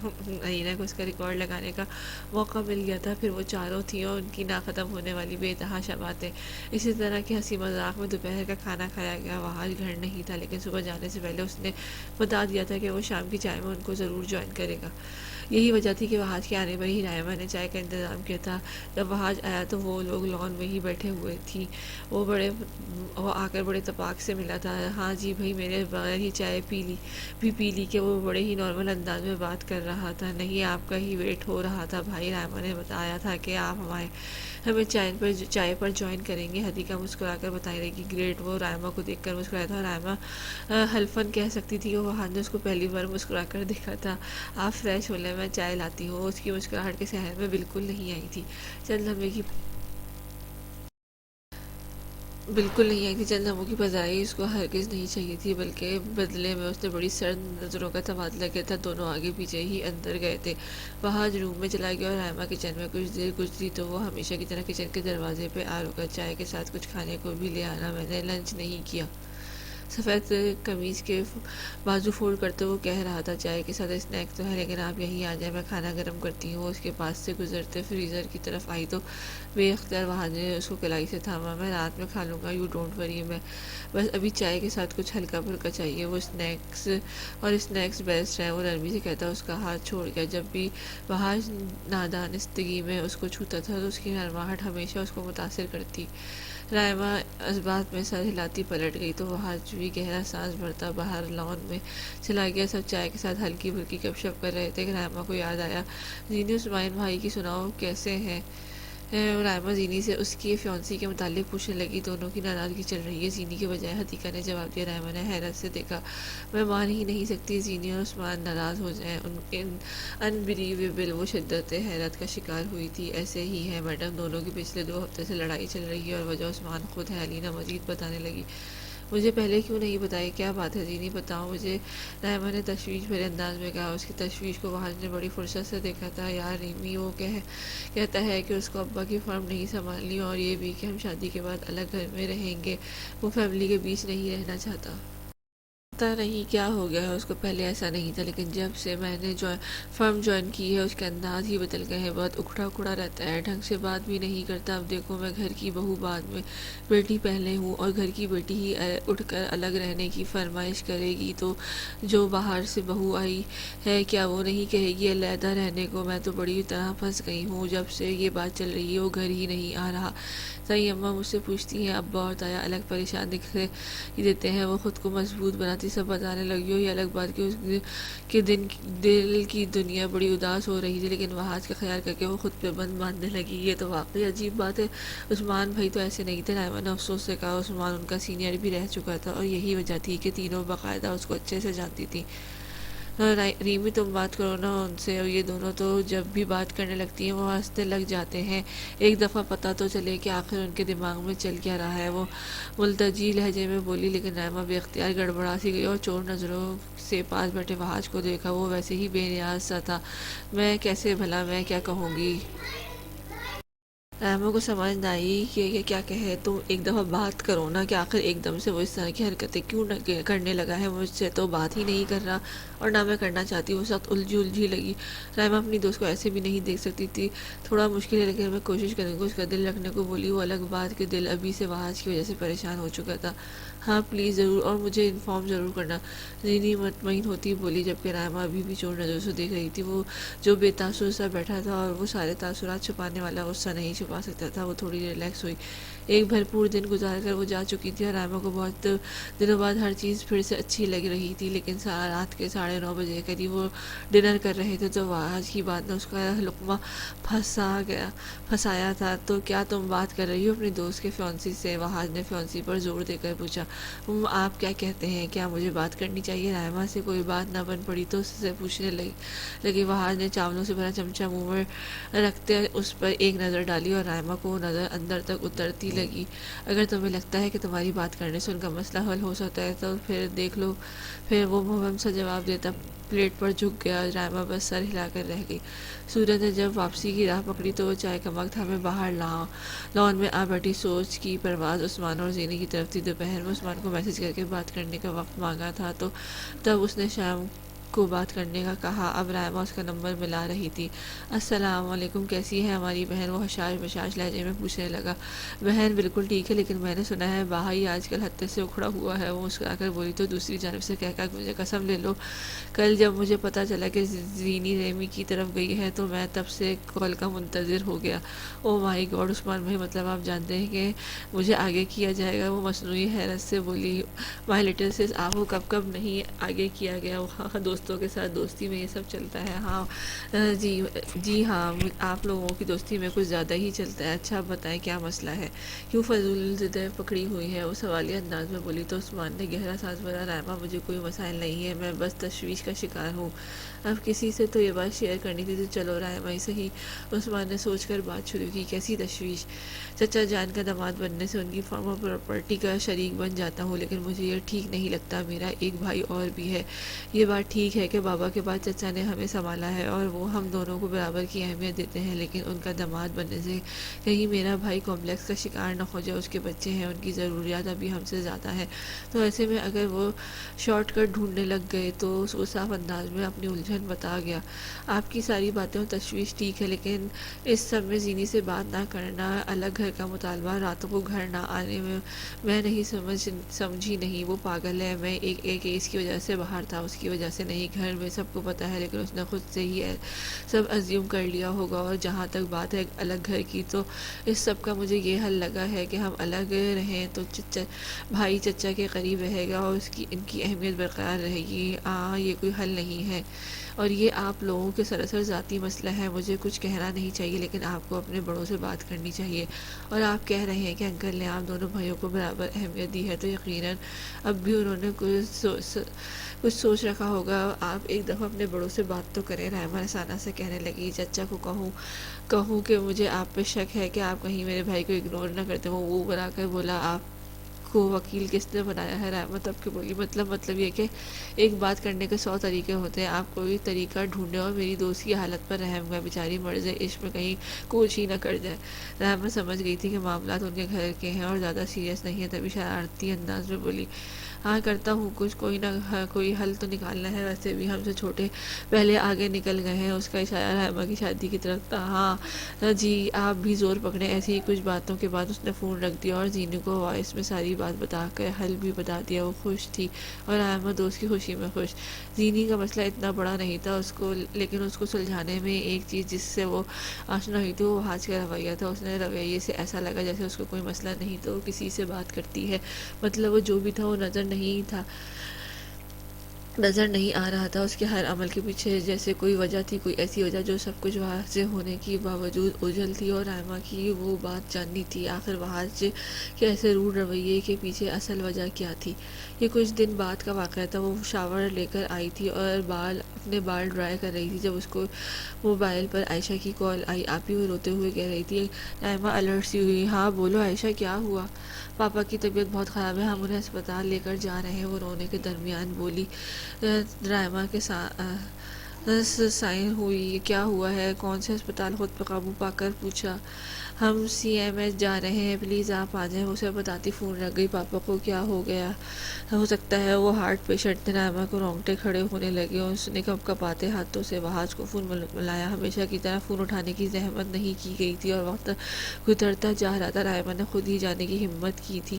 عینہ کو اس کا ریکارڈ لگانے کا موقع مل گیا تھا. پھر وہ چاروں تھیں اور ان کی نہ ختم ہونے والی بے تحاشا باتیں. اسی طرح کی ہنسی مذاق میں دوپہر کا کھانا کھایا گیا. وہاں گھر نہیں تھا, لیکن صبح جانے سے پہلے اس نے بتا دیا تھا کہ وہ شام کی چائے میں ان کو ضرور جوائن کرے گا. یہی وجہ تھی کہ وہاج کے آنے پر ہی رائما نے چائے کا انتظام کیا تھا. جب وہاج آیا تو وہ لوگ لان میں ہی بیٹھے ہوئے تھی. وہ آ کر بڑے اتفاق سے ملا تھا. ہاں جی بھائی میرے بغیر ہی چائے پی لی کہ وہ بڑے ہی نارمل انداز میں بات کر رہا تھا. نہیں آپ کا ہی ویٹ ہو رہا تھا بھائی. رائما نے بتایا تھا کہ آپ ہمیں چائے پر جوائن کریں گے. حدیقہ مسکرا کر بتائی رہی. گریٹ. وہ رائما کو دیکھ کر مسکرایا تھا. رائما حلفاً کہہ سکتی تھی کہ وہ نے اس کو پہلی بار مسکرا کر دیکھا تھا. آپ فریش ہو لیں, میں چائے لاتی ہوں. اس کی مسکراہٹ کے صحن میں بالکل نہیں آئی تھی. چند لمحوں کی پذیرائی اس کو ہرگز نہیں چاہیے تھی, بلکہ بدلے میں اس نے بڑی سرد نظروں کا تبادلہ کیا تھا. دونوں آگے پیچھے ہی اندر گئے تھے. وہاج روم میں چلا گیا اور رائما کچن میں. کچھ دیر گزری تو وہ ہمیشہ کی طرح کچن کے دروازے پہ آ رکا. چائے کے ساتھ کچھ کھانے کو بھی لے آنا. میں نے لنچ نہیں کیا. سفید قمیض کے بازو فولڈ کرتے ہوئے کہہ رہا تھا. چائے کے ساتھ اسنیک تو ہے, لیکن آپ یہیں آ جائیں, میں کھانا گرم کرتی ہوں. اس کے پاس سے گزرتے فریزر کی طرف آئی تو بے اختیار وہاں نے اس کو کلائی سے تھاما. میں رات میں کھا لوں گا, یو ڈونٹ وری. میں بس ابھی چائے کے ساتھ کچھ ہلکا پھلکا چاہیے. وہ اسنیکس بیسٹ ہیں. وہ نرمی سے کہتا اس کا ہاتھ چھوڑ گیا. جب بھی وہاں نادانستگی میں اس کو چھوتا تھا تو اس کی نرماہٹ ہمیشہ اس کو متاثر کرتی. رائما اس بات میں سر ہلاتی پلٹ گئی تو وہاں بھی گہرا سانس بھرتا باہر لان میں چلا گیا. سب چائے کے ساتھ ہلکی پھلکی گپ شپ کر رہے تھے کہ رائما کو یاد آیا. زینی عثمان بھائی کی سناؤ کیسے ہیں. رائما زینی سے اس کی فیونسی کے متعلق پوچھنے لگی. دونوں کی ناراضگی چل رہی ہے. زینی کے بجائے حدیقہ نے جواب دیا. رائما نے حیرت سے دیکھا. میں مان ہی نہیں سکتی زینی اور عثمان ناراض ہو جائیں. انبلیویبل. وہ شدت حیرت کا شکار ہوئی تھی. ایسے ہی ہے میڈم, دونوں کی پچھلے 2 ہفتے سے لڑائی چل رہی ہے اور وجہ عثمان خود ہے. علینا مزید بتانے لگی. مجھے پہلے کیوں نہیں بتائی, کیا بات ہے زینی, بتاؤ مجھے. رائما نے تشویش بھرے انداز میں کہا. اس کی تشویش کو وہاں نے بڑی فرصت سے دیکھا تھا. یار ریمی, وہ کہتا ہے کہ اس کو ابا کی فرم نہیں سنبھالنی, اور یہ بھی کہ ہم شادی کے بعد الگ گھر میں رہیں گے. وہ فیملی کے بیچ نہیں رہنا چاہتا. پتہ نہیں کیا ہو گیا ہے اس کو. پہلے ایسا نہیں تھا, لیکن جب سے میں نے فرم جوائن کی ہے اس کے انداز ہی بدل گئے ہیں. بہت اکھڑا اکھڑا رہتا ہے, ڈھنگ سے بات بھی نہیں کرتا. اب دیکھو میں گھر کی بہو, بعد میں بیٹی پہلے ہوں, اور گھر کی بیٹی ہی اٹھ کر الگ رہنے کی فرمائش کرے گی تو جو باہر سے بہو آئی ہے کیا وہ نہیں کہے گی علیحدہ رہنے کو. میں تو بڑی طرح پھنس گئی ہوں. جب سے یہ بات چل رہی ہے وہ گھر ہی نہیں آ رہا. تائی اماں مجھ سے پوچھتی ہیں ابا اور تایا الگ پریشان دکھ دیتے ہیں. وہ خود کو مضبوط بناتی سب بتانے لگی ہو. یہ الگ بات کہ اس کے دل کی دنیا بڑی اداس ہو رہی تھی, لیکن وہاج کا خیال کر کے وہ خود پہ بند باندھنے لگی. یہ تو واقعی عجیب بات ہے. عثمان بھائی تو ایسے نہیں تھے. رائما نے افسوس سے کہا. عثمان ان کا سینئر بھی رہ چکا تھا اور یہی وجہ تھی کہ تینوں باقاعدہ اس کو اچھے سے جانتی تھی. ریمی تم بات کرو نا ان سے، اور یہ دونوں تو جب بھی بات کرنے لگتی ہیں وہ ہنسنے لگ جاتے ہیں۔ ایک دفعہ پتہ تو چلے کہ آخر ان کے دماغ میں چل کیا رہا ہے، وہ ملتجی لہجے میں بولی، لیکن نائمہ بے اختیار گڑبڑا سی گئی اور چور نظروں سے پاس بیٹھے وحاج کو دیکھا۔ وہ ویسے ہی بے نیاز سا تھا۔ میں کیسے بھلا میں کیا کہوں گی؟ رحمہ کو سمجھ نہ آئی کہ یہ کیا کہے۔ تم ایک دفعہ بات کرو نا، کہ آخر ایک دم سے وہ اس طرح کی حرکتیں کیوں نہ کرنے لگا ہے؟ مجھ سے تو بات ہی نہیں کر رہا اور نہ میں کرنا چاہتی۔ وہ سخت الجھی لگی۔ رحمہ اپنی دوست کو ایسے بھی نہیں دیکھ سکتی تھی۔ تھوڑا مشکل ہے لیکن میں کوشش کروں گی اس کا دل رکھنے کو بولی۔ وہ الگ بات کہ دل ابھی سے وحاج کی وجہ سے پریشان ہو چکا تھا۔ ہاں پلیز ضرور، اور مجھے انفارم ضرور کرنا، زینی مطمئن ہوتی بولی، جبکہ رحمہ ابھی بھی چور نظر سے دیکھ رہی تھی۔ وہ جو بے تاثر سا بیٹھا تھا اور وہ سارے تاثرات چھپانے والا غصہ نہیں چھپا سکتا تھا۔ وہ تھوڑی ریلیکس ہوئی۔ ایک بھرپور دن گزار کر وہ جا چکی تھی اور رحمہ کو بہت دنوں بعد ہر چیز پھر سے اچھی لگ رہی تھی، لیکن رات کے 9:30 بجے قریب وہ ڈنر کر رہے تھے تو وحاج کی بات نے اس کا لقمہ پھنسایا تھا۔ تو کیا تم بات کر رہی ہو اپنی دوست کے فیونسی سے؟ وحاج نے فیونسی پر زور دے کر پوچھا۔ آپ کیا کہتے ہیں، کیا مجھے بات کرنی چاہیے؟ رحمہ سے کوئی بات نہ بن پڑی تو اس سے پوچھنے لگی۔ وحاج نے چاولوں سے بھرا چمچہ منہ میں رکھتے اس پر ایک نظر ڈالی اور رحمہ کو وہ نظر اندر تک اترتی لگی۔ اگر تمہیں لگتا ہے کہ تمہاری بات کرنے سے ان کا مسئلہ حل ہو سکتا ہے تو پھر دیکھ لو۔ پھر وہ مبہم سا جواب دیتا پلیٹ پر جھک گیا۔ رحمہ بس سر ہلا کر رہ گئی۔ سورج نے جب واپسی کی راہ پکڑی تو وہ چائے کا وقت ہمیں باہر لان میں آ بیٹھی۔ سوچ کی پرواز عثمان اور زینی کی طرف تھی۔ دوپہر میں عثمان کو میسج کر کے بات کرنے کا وقت مانگا تھا تو تب اس نے شام کو بات کرنے کا کہا۔ اب رحمہ اس کا نمبر ملا رہی تھی۔ السلام علیکم، کیسی ہے ہماری بہن؟ وہ حشاش بشاش لہجے میں پوچھنے لگا۔ بہن بالکل ٹھیک ہے، لیکن میں نے سنا ہے بھائی آج کل حد سے اکھڑا ہوا ہے۔ وہ مسکرا کر بولی تو دوسری جانب سے کہہ کر مجھے قسم لے لو، کل جب مجھے پتہ چلا کہ زینی ریمی کی طرف گئی ہے تو میں تب سے کال کا منتظر ہو گیا۔ او مائی گاڈ عثمان بھائی، مطلب آپ جانتے ہیں کہ مجھے آگے کیا جائے گا؟ وہ مصنوعی حیرت سے بولی۔ مائی لٹل سس، آپ کو کب کب نہیں آگے کیا گیا؟ ہاں دوستوں کے ساتھ دوستی میں یہ سب چلتا ہے۔ ہاں جی ہاں، آپ لوگوں کی دوستی میں کچھ زیادہ ہی چلتا ہے۔ اچھا بتائیں کیا مسئلہ ہے؟ کیوں فضول زدیں پکڑی ہوئی ہیں؟ وہ سوالیہ انداز میں بولی تو عثمان نے گہرا سانس بھرا۔ رحمہ مجھے کوئی مسائل نہیں ہے، میں بس تشویش کا شکار ہوں۔ اب کسی سے تو یہ بات شیئر کرنی تھی تو چلو رحمہ ہی صحیح۔ عثمان نے سوچ کر بات شروع کی۔ کیسی تشویش؟ چچا جان کا داماد بننے سے ان کی فارم آف پراپرٹی کا شریک بن جاتا ہوں، لیکن مجھے یہ ٹھیک نہیں لگتا۔ میرا ایک بھائی اور بھی ہے۔ یہ بات ٹھیک ہے کہ بابا کے بعد چچا نے ہمیں سنبھالا ہے اور وہ ہم دونوں کو برابر کی اہمیت دیتے ہیں، لیکن ان کا داماد بننے سے کہیں میرا بھائی کمپلیکس کا شکار نہ ہو جائے۔ اس کے بچے ہیں، ان کی ضروریات ابھی ہم سے زیادہ ہیں، تو ایسے میں اگر وہ شارٹ کٹ ڈھونڈنے لگ گئے تو وہ صاف انداز میں اپنی الجھن بتا گیا۔ آپ کی ساری باتیں اور تشویش ٹھیک ہے، لیکن اس سب میں زینی سے بات نہ کرنا، الگ گھر کا مطالبہ، راتوں کو گھر نہ آنے میں نہیں سمجھی نہیں۔ وہ پاگل ہے، میں ایک کیس کی وجہ سے باہر تھا، اس کی وجہ سے نہیں۔ گھر میں سب کو پتہ ہے، لیکن اس نے خود سے ہی سب ازیوم کر لیا ہوگا۔ اور جہاں تک بات ہے الگ گھر کی، تو اس سب کا مجھے یہ حل لگا ہے کہ ہم الگ رہیں تو بھائی چچا کے قریب رہے گا اور ان کی اہمیت برقرار رہے گی۔ یہ کوئی حل نہیں ہے، اور یہ آپ لوگوں کے سراسر ذاتی مسئلہ ہے۔ مجھے کچھ کہنا نہیں چاہیے، لیکن آپ کو اپنے بڑوں سے بات کرنی چاہیے۔ اور آپ کہہ رہے ہیں کہ انکل نے آپ دونوں بھائیوں کو برابر اہمیت دی ہے، تو یقیناً اب بھی انہوں نے کچھ سوچ رکھا ہوگا۔ آپ ایک دفعہ اپنے بڑوں سے بات تو کریں۔ رحمہ رسانہ سے کہنے لگی۔ چچا کو کہوں کہ مجھے آپ پہ شک ہے کہ آپ کہیں میرے بھائی کو اگنور نہ کرتے ہوں۔ وہ بنا کر بولا۔ آپ کو وکیل کس نے بنایا ہے؟ رحمہ تب کے بولی۔ مطلب یہ کہ ایک بات کرنے کے 100 طریقے ہوتے ہیں، آپ کوئی طریقہ ڈھونڈیں اور میری دوست کی حالت پر رحم کریں، بیچاری مر جائے، عشق میں کہیں کوچ ہی نہ کر جائے۔ رحمہ سمجھ گئی تھی کہ معاملات ان کے گھر کے ہیں اور زیادہ سیریس نہیں ہیں، تبھی شرارتی انداز میں بولی۔ ہاں کرتا ہوں کچھ، کوئی حل تو نکالنا ہے، ویسے بھی ہم سے چھوٹے پہلے آگے نکل گئے ہیں۔ اس کا اشارہ رحمہ کی شادی کی طرف تھا۔ ہاں جی، آپ بھی زور پکڑیں۔ ایسی ہی کچھ باتوں کے بعد اس نے فون رکھ دیا اور زینو کو وائس میں ساری بات بتا کر حل بھی بتا دیا۔ وہ خوش تھی اور رحمہ دوست کی خوشی میں خوش۔ زینی کا مسئلہ اتنا بڑا نہیں تھا لیکن اس کو سلجھانے میں ایک چیز جس سے وہ آشنا ہوئی تھی وہ وحاج کا رویہ تھا۔ اس نے رویے سے ایسا لگا جیسے اس کو کوئی مسئلہ نہیں تو وہ کسی سے بات کرتی ہے، مطلب وہ جو بھی تھا وہ نظر نہیں تھا نظر نہیں آ رہا تھا۔ اس کے ہر عمل کے پیچھے جیسے کوئی وجہ تھی، کوئی ایسی وجہ جو سب کچھ واضح ہونے کے باوجود اوجھل تھی، اور رائما کی وہ بات جاننی تھی آخر وحاج کے ایسے روڈ رویے کے پیچھے اصل وجہ کیا تھی۔ یہ کچھ دن بعد کا واقعہ تھا۔ وہ شاور لے کر آئی تھی اور اپنے بال ڈرائی کر رہی تھی جب اس کو موبائل پر عائشہ کی کال آئی۔ آپی وہ روتے ہوئے کہہ رہی تھی۔ رائما الرٹ سی ہوئی۔ ہاں بولو عائشہ، کیا ہوا؟ پاپا کی طبیعت بہت خراب ہے، ہم انہیں اسپتال لے کر جا رہے ہیں، وہ رونے کے درمیان بولی۔ رائما کے سائن ہوئی۔ کیا ہوا ہے؟ کون سے ہسپتال؟ خود پہ قابو پا کر پوچھا۔ ہم سی ایم ایچ جا رہے ہیں، پلیز آپ آ جائیں۔ اسے بتاتی فون رکھ گئی۔ پاپا کو کیا ہو گیا؟ ہو سکتا ہے وہ ہارٹ پیشنٹ تھے۔ رائما کو رونگٹے کھڑے ہونے لگے اور اس نے کپاتے ہاتھوں سے وحاج کو فون ملایا۔ ہمیشہ کی طرح فون اٹھانے کی زحمت نہیں کی گئی تھی اور وقت گزرتا جا رہا تھا۔ رائما نے خود ہی جانے کی ہمت کی تھی۔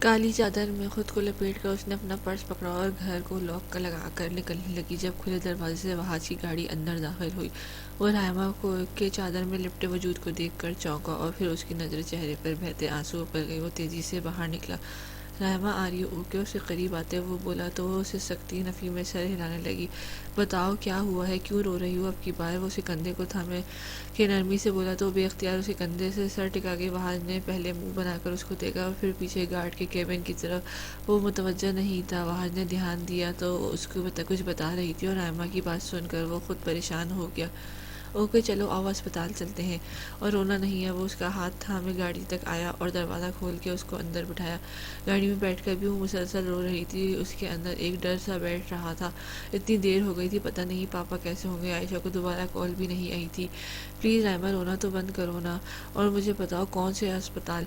کالی چادر میں خود کو لپیٹ کر اس نے اپنا پرس پکڑا اور گھر کو لاک لگا کر نکلنے لگی۔ جب کھلے دروازے سے وحاج کی گاڑی اندر داخل ہوئی، وہ رائما کے چادر میں لپٹے وجود کو دیکھ کر چونکا اور پھر اس کی نظر چہرے پر بہتے آنسوؤں پر گئی۔ وہ تیزی سے باہر نکلا۔ رائما آ رہی ہو کے اسے قریب آتے وہ بولا تو وہ اسے سختی نفی میں سر ہلانے لگی۔ بتاؤ کیا ہوا ہے، کیوں رو رہی ہو اب کی بار؟ وہ اسے کندھے کو تھامے کے نرمی سے بولا تو بے اختیار اسے کندھے سے سر ٹکا کے وحاج نے پہلے منہ بنا کر اس کو دیکھا اور پھر پیچھے گارڈ کے کیبن کی طرف۔ وہ متوجہ نہیں تھا۔ وحاج نے دھیان دیا تو اس کو کچھ بتا رہی تھی اور رائما کی بات سن کر وہ خود پریشان ہو گیا۔ اوکے چلو آؤ اسپتال چلتے ہیں، اور رونا نہیں ہے۔ وہ اس کا ہاتھ تھامے گاڑی تک آیا اور دروازہ کھول کے اس کو اندر بٹھایا۔ گاڑی میں بیٹھ کر بھی وہ مسلسل رو رہی تھی۔ اس کے اندر ایک ڈر سا بیٹھ رہا تھا۔ اتنی دیر ہو گئی تھی، پتہ نہیں پاپا کیسے ہوں گے۔ عائشہ کو دوبارہ کال بھی نہیں آئی تھی۔ پلیز رائما رونا تو بند کرو نا، اور مجھے بتاؤ کون سے ہسپتال؟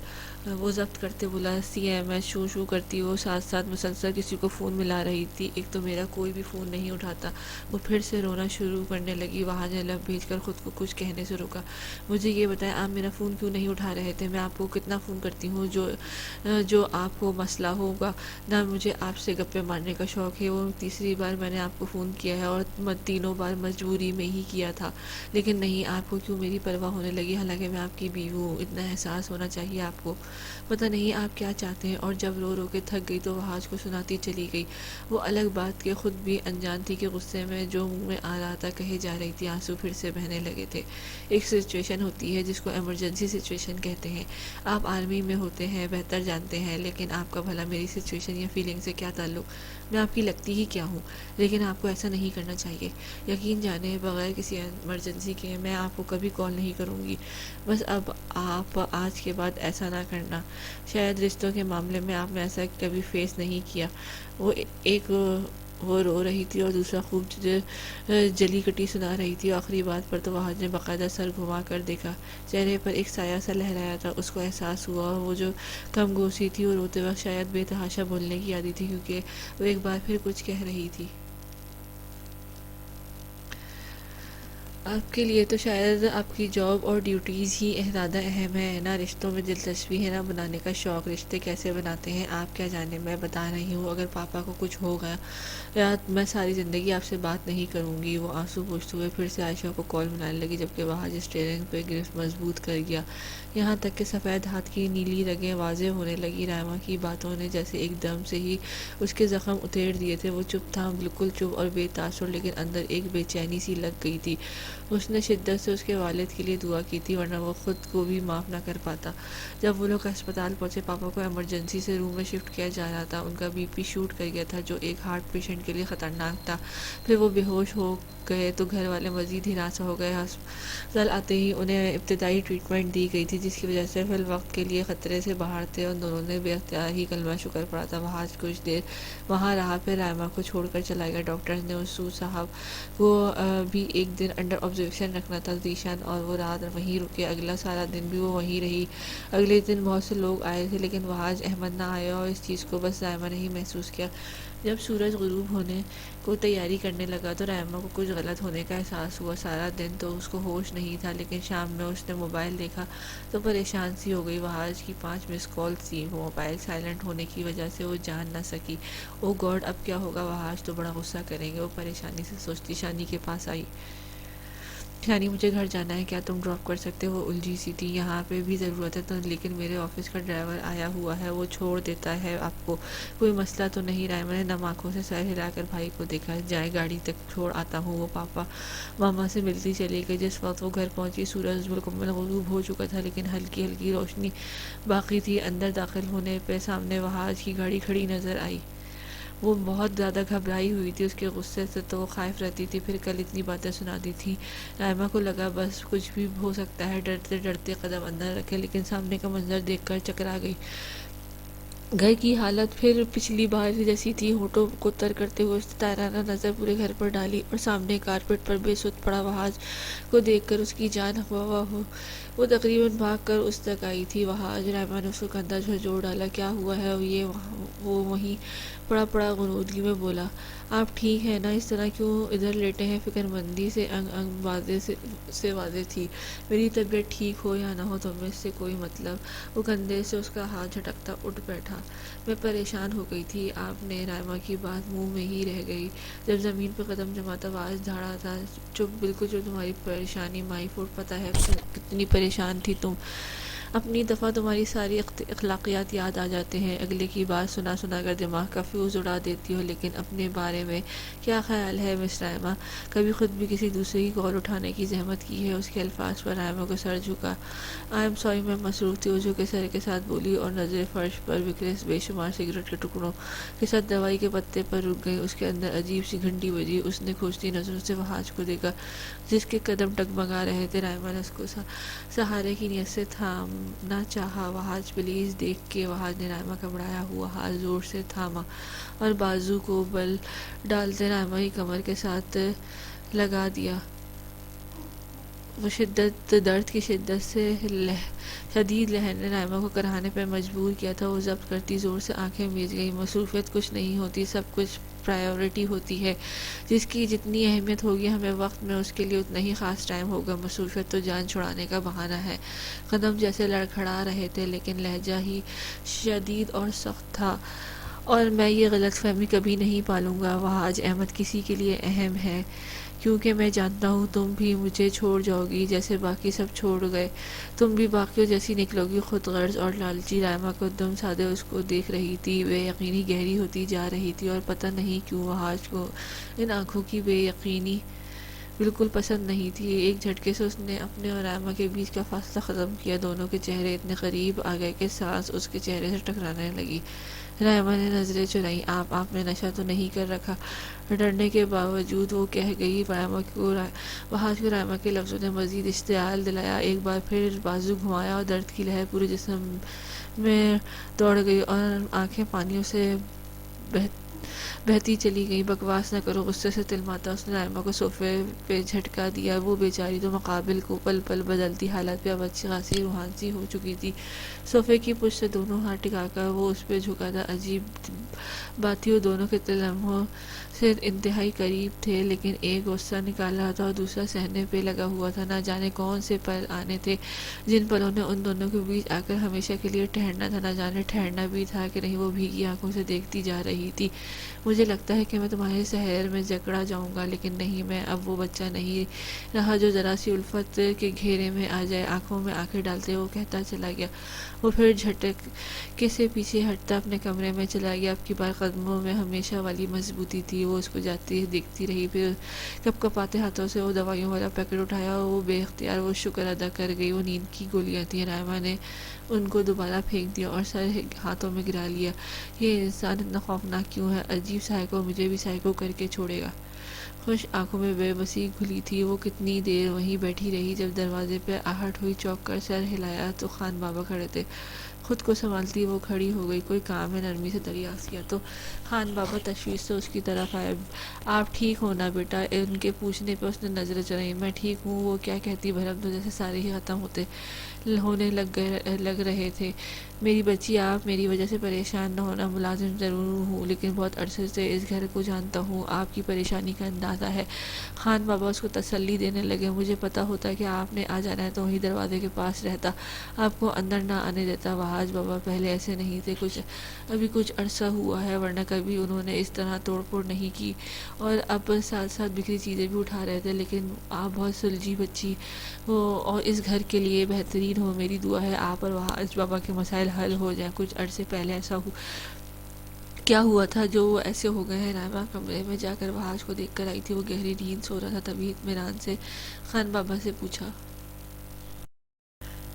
وہ ضبط کرتے بولا۔ C M H. شو شو کرتی وہ ساتھ ساتھ مسلسل کسی کو فون ملا رہی تھی۔ ایک تو میرا کوئی بھی فون نہیں اٹھاتا۔ وہ پھر سے رونا شروع کرنے لگی۔ وحاج نے لب بھیج کر خود کو کچھ کہنے سے روکا۔ مجھے یہ بتائیں آپ میرا فون کیوں نہیں اٹھا رہے تھے؟ میں آپ کو کتنا فون کرتی ہوں جو آپ کو مسئلہ ہوگا نہ؟ مجھے آپ سے گپے مارنے کا شوق ہے۔ وہ تیسری بار میں نے آپ کو فون کیا ہے اور تینوں بار مجبوری میں ہی کیا تھا، لیکن نہیں، آپ کو کیوں میری پرواہ ہونے لگی؟ حالانکہ میں آپ کی بیوی ہوں، اتنا احساس ہونا چاہیے آپ کو۔ پتہ نہیں آپ کیا چاہتے ہیں۔ اور جب رو رو کے تھک گئی تو وحاج کو سناتی چلی گئی۔ وہ الگ بات کہ خود بھی انجان تھی کہ غصے میں جو منہ میں آ رہا تھا کہے جا رہی تھی۔ آنسو پھر سے بہنے لگے تھے۔ ایک سچویشن ہوتی ہے جس کو ایمرجنسی سچویشن کہتے ہیں۔ آپ آرمی میں ہوتے ہیں، بہتر جانتے ہیں، لیکن آپ کا بھلا میری سچویشن یا فیلنگ سے کیا تعلق؟ میں آپ کی لگتی ہی کیا ہوں؟ لیکن آپ کو ایسا نہیں کرنا چاہیے۔ یقین جانیں بغیر کسی ایمرجنسی کے میں آپ کو کبھی کال نہیں کروں گی۔ بس اب آپ آج کے بعد ایسا نہ کرنا۔ شاید رشتوں کے معاملے میں آپ نے ایسا کبھی فیس نہیں کیا۔ وہ رو رہی تھی اور دوسرا خوب جلی کٹی سنا رہی تھی۔ آخری بات پر تو وحاج نے باقاعدہ سر گھما کر دیکھا۔ چہرے پر ایک سایہ سا لہرایا تھا۔ اس کو احساس ہوا وہ جو کم گوشی تھی، وہ روتے وقت شاید بے تحاشا بولنے کی عادی تھی، کیونکہ وہ ایک بار پھر کچھ کہہ رہی تھی۔ آپ کے لیے تو شاید آپ کی جاب اور ڈیوٹیز ہی زیادہ اہم ہے، نہ رشتوں میں دلچسپی ہے، نہ بنانے کا شوق۔ رشتے کیسے بناتے ہیں آپ کیا جانیں؟ میں بتا رہی ہوں، اگر پاپا کو کچھ ہو گیا یا میں ساری زندگی آپ سے بات نہیں کروں گی۔ وہ آنسو پوچھتے ہوئے پھر سے عائشہ کو کال ملانے لگی، جبکہ وحاج اسٹیئرنگ پہ گرفت مضبوط کر گیا، یہاں تک کہ سفید ہاتھ کی نیلی رگیں واضح ہونے لگی۔ رائما کی باتوں نے جیسے ایک دم سے ہی اس کے زخم اتیڑ دیے تھے۔ وہ چپ تھا، بالکل چپ اور بے تاثر، لیکن اندر ایک بے چینی سی لگ گئی تھی۔ اس نے شدت سے اس کے والد کے لیے دعا کی تھی، ورنہ وہ خود کو بھی معاف نہ کر پاتا۔ جب وہ لوگ ہسپتال پہنچے، پاپا کو ایمرجنسی سے روم میں شفٹ کیا جا رہا تھا۔ ان کا بی پی شوٹ کر گیا تھا، جو ایک ہارٹ پیشنٹ کے لیے خطرناک تھا۔ پھر وہ بے ہوش ہو گئے تو گھر والے مزید ہراساں ہو گئے۔ ہسپتال آتے ہی انہیں ابتدائی ٹریٹمنٹ دی گئی تھی، جس کی وجہ سے فی الوقت کے لیے خطرے سے باہر تھے۔ ان دونوں نے بے اختیار ہی کلمہ شکر پڑھا تھا۔ وحاج کچھ دیر وہاں رہا، پھر رائما کو چھوڑ کر چلا گیا۔ ڈاکٹرز نے مسعود صاحب کو بھی ایک دن انڈر آبزرویشن رکھنا تھا ذیشان، اور وہ رات وہیں رکے۔ اگلا سارا دن بھی وہ وہیں رہی۔ اگلے دن بہت سے لوگ آئے تھے، لیکن وحاج احمد نہ آیا، اور اس چیز کو بس رائما نے ہی محسوس کیا۔ جب سورج غروب ہونے کو تیاری کرنے لگا تو رائما کو کچھ غلط ہونے کا احساس ہوا۔ سارا دن تو اس کو ہوش نہیں تھا، لیکن شام میں اس نے موبائل دیکھا تو پریشان سی ہو گئی۔ وحاج کی 5 مس کالز تھیں۔ وہ موبائل سائلنٹ ہونے کی وجہ سے وہ جان نہ سکی۔ او گاڈ، اب کیا ہوگا؟ وحاج تو بڑا غصہ کریں گے۔ وہ پریشانی سے سوچتی شانی کے پاس آئی۔ یعنی مجھے گھر جانا ہے، کیا تم ڈراپ کر سکتے ہو؟ الجھی سی تھی، یہاں پہ بھی ضرورت ہے تو، لیکن میرے آفس کا ڈرائیور آیا ہوا ہے، وہ چھوڑ دیتا ہے آپ کو، کوئی مسئلہ تو نہیں؟ رائما نے نم آنکھوں سے سر ہلا کر بھائی کو دیکھا۔ جائے گاڑی تک چھوڑ آتا ہوں۔ وہ پاپا ماما سے ملتی چلی گئی۔ جس وقت وہ گھر پہنچی سورج مکمل غروب ہو چکا تھا، لیکن ہلکی ہلکی روشنی باقی تھی۔ اندر داخل ہونے پہ سامنے وہاج کی گاڑی کھڑی نظر آئی۔ وہ بہت زیادہ گھبرائی ہوئی تھی، اس کے غصے سے تو وہ خائف رہتی تھی، پھر کل اتنی باتیں سنا دی تھی۔ رائما کو لگا بس کچھ بھی ہو سکتا ہے، ڈرتے ڈرتے قدم اندر رکھے، لیکن سامنے کا منظر دیکھ کر چکرا گئی۔ گھر کی حالت پھر پچھلی بار جیسی تھی۔ ہونٹوں کو تر کرتے ہوئے اس نے تائرانہ نظر پورے گھر پر ڈالی اور سامنے کارپیٹ پر بے سود پڑا وہاج کو دیکھ کر اس کی جان ہوا ہو۔ وہ تقریباً بھاگ کر اس تک آئی تھی۔ وہاج، رائما نے اس کو کندھا جھنجھوڑ ڈالا۔ کیا ہوا ہے؟ وہ وہیں پڑا پڑا غنودگی میں بولا۔ آپ ٹھیک ہیں نا؟ اس طرح کیوں ادھر لیٹے ہیں؟ فکر مندی سے انگ انگ واضح تھی۔ میری طبیعت ٹھیک ہو یا نہ ہو تمہیں اس سے کوئی مطلب؟ وہ کندھے سے اس کا ہاتھ جھٹکتا اٹھ بیٹھا۔ میں پریشان ہو گئی تھی۔ آپ نے؟ رائما کی بات منہ میں ہی رہ گئی۔ جب زمین پہ قدم جماتا آواز دھاڑا تھا۔ چپ، بالکل چپ، تمہاری پریشانی مائی فوڈ، پتہ ہے کتنی پریشان تھی تم؟ اپنی دفعہ تمہاری ساری اخلاقیات یاد آ جاتے ہیں، اگلے کی بات سنا سنا کر دماغ کا فیوز اڑا دیتی ہو۔ لیکن اپنے بارے میں کیا خیال ہے مس رائما؟ کبھی خود بھی کسی دوسرے کی کال اٹھانے کی زحمت کی ہے؟ اس کے الفاظ پر رائما کو سر جھکا۔ آئی ایم سوری، میں مصروف تھی، وہ جھکے سر کے ساتھ بولی اور نظریں فرش پر بکھرے بے شمار سگریٹ کے ٹکڑوں کے ساتھ دوائی کے پتے پر رک گئی۔ اس کے اندر عجیب سی گھنٹی بجی۔ اس نے کھوجتی نظروں سے وہاج کو دیکھا جس کے قدم ڈگمگا رہے تھے۔ رائما نے اس کو سہارے کی نیت سے تھامنا چاہا۔ وہاج پلیز، دیکھ کے وہاج نے رائما کا بڑھایا ہوا ہاتھ زور سے تھاما اور بازو کو بل ڈالتے رائما کی کمر کے ساتھ لگا دیا۔ وہ درد کی شدید لہر نے رائما کو کراہنے پہ مجبور کیا تھا۔ وہ ضبط کرتی زور سے آنکھیں میچ گئی۔ مصروفیت کچھ نہیں ہوتی، سب کچھ پرائیورٹی ہوتی ہے۔ جس کی جتنی اہمیت ہوگی ہمیں وقت میں، اس کے لیے اتنا ہی خاص ٹائم ہوگا۔ مصروفیت تو جان چھڑانے کا بہانہ ہے۔ قدم جیسے لڑکھڑا رہے تھے، لیکن لہجہ ہی شدید اور سخت تھا۔ اور میں یہ غلط فہمی کبھی نہیں پالوں گا۔ وہاج احمد کسی کے لیے اہم ہے، کیونکہ میں جانتا ہوں تم بھی مجھے چھوڑ جاؤ گی جیسے باقی سب چھوڑ گئے۔ تم بھی باقیوں جیسی نکلو گی، خود غرض اور لالچی۔ رائما کو دم سادے اس کو دیکھ رہی تھی، بے یقینی گہری ہوتی جا رہی تھی، اور پتہ نہیں کیوں وہاج کو ان آنکھوں کی بے یقینی بالکل پسند نہیں تھی۔ ایک جھٹکے سے اس نے اپنے اور رائما کے بیچ کا فاصلہ ختم کیا۔ دونوں کے چہرے اتنے قریب آ گئے کہ سانس اس کے چہرے سے ٹکرانے لگی۔ رائما نے نظریں چرائیں۔ آپ نے نشہ تو نہیں کر رکھا؟ ڈرنے کے باوجود وہ کہہ گئی۔ وہاج کو رائما کے لفظوں نے مزید اشتعال دلایا۔ ایک بار پھر بازو گھمایا اور درد کی لہر پورے جسم میں دوڑ گئی اور آنکھیں پانیوں سے بہتی چلی گئی۔ بکواس نہ کرو، غصے سے تلماتا اس نے رائما کو صوفے پہ جھٹکا دیا۔ وہ بیچاری تو مقابل کو پل پل بدلتی حالت پہ اب اچھی خاصی روحان سی ہو چکی تھی۔ صوفے کی پشت سے دونوں ہاتھ ٹکا کر وہ اس پہ جھکا تھا۔ عجیب بات تھی، وہ دونوں کتنے لمحوں سے انتہائی قریب تھے، لیکن ایک غصہ نکال رہا تھا اور دوسرا سہنے پہ لگا ہوا تھا۔ نہ جانے کون سے پل آنے تھے جن پلوں نے ان دونوں کے بیچ آ کر ہمیشہ کے لیے ٹھہرنا تھا۔ نہ جانے ٹھہرنا بھی تھا کہ نہیں۔ وہ بھیگی آنکھوں سے دیکھتی جا رہی تھی۔ مجھے لگتا ہے کہ میں تمہارے شہر میں جکڑا جاؤں گا، لیکن نہیں، میں اب وہ بچہ نہیں رہا جو ذرا سی الفت کے گھیرے میں آ جائے۔ آنکھوں میں آنکھیں ڈالتے وہ کہتا چلا گیا۔ وہ پھر جھٹکے سے پیچھے ہٹتا اپنے کمرے میں چلا گیا۔ اب کی بار قدموں میں ہمیشہ والی مضبوطی تھی۔ وہ اس کو جاتی دیکھتی رہی، پھر کپ کپاتے ہاتھوں سے وہ دوائیوں والا پیکٹ اٹھایا اور وہ بے اختیار وہ شکر ادا کر گئی۔ وہ نیند کی گولیاں تھیں۔ رائما نے ان کو دوبارہ پھینک دیا اور سر ہاتھوں میں گرا لیا۔ یہ انسان اتنا خوفناک کیوں ہے؟ عجیب سائیکو مجھے بھی سائیکو کر کے چھوڑے گا۔ خوش آنکھوں میں بے بسی گھلی تھی۔ وہ کتنی دیر وہیں بیٹھی رہی۔ جب دروازے پہ آہٹ ہوئی، چونک کر سر ہلایا تو خان بابا کھڑے تھے۔ خود کو سنبھالتی وہ کھڑی ہو گئی۔ کوئی کام ہے؟ نرمی سے دریافت کیا تو خان بابا تشویش سے اس کی طرف آئے۔ آپ ٹھیک ہو نا بیٹا؟ ان کے پوچھنے پہ اس نے نظریں چرائیں۔ میں ٹھیک ہوں۔ وہ کیا کہتی بھرم تو جیسے سارے ہی ختم ہوتے، ہونے لگ رہے تھے۔ میری بچی، آپ میری وجہ سے پریشان نہ ہونا، ملازم ضرور ہوں لیکن بہت عرصے سے اس گھر کو جانتا ہوں، آپ کی پریشانی کا اندازہ ہے۔ خان بابا اس کو تسلی دینے لگے۔ مجھے پتا ہوتا کہ آپ نے آ جانا ہے تو وہیں دروازے کے پاس رہتا، آپ کو اندر نہ آنے دیتا۔ وحاج بابا پہلے ایسے نہیں تھے، ابھی کچھ عرصہ ہوا ہے، ورنہ کبھی انہوں نے اس طرح توڑ پھوڑ نہیں کی، اور اب ساتھ ساتھ بکھری چیزیں بھی اٹھا رہے تھے، لیکن آپ بہت سلجھی بچی ہو اور اس گھر کے لیے بہترین ہو۔ میری دعا ہے آپ اور وحاج بابا کے مسائل حل ہو جائیں۔ کچھ عرصے پہلے کیا ہوا تھا جو وہ ایسے ہو گئے ہیں؟ نائمہ کمرے میں جا کر وحاج کو دیکھ کر آئی تھی، وہ گہری نیند سو رہا تھا۔ تبھی اطمینان سے خان بابا سے پوچھا۔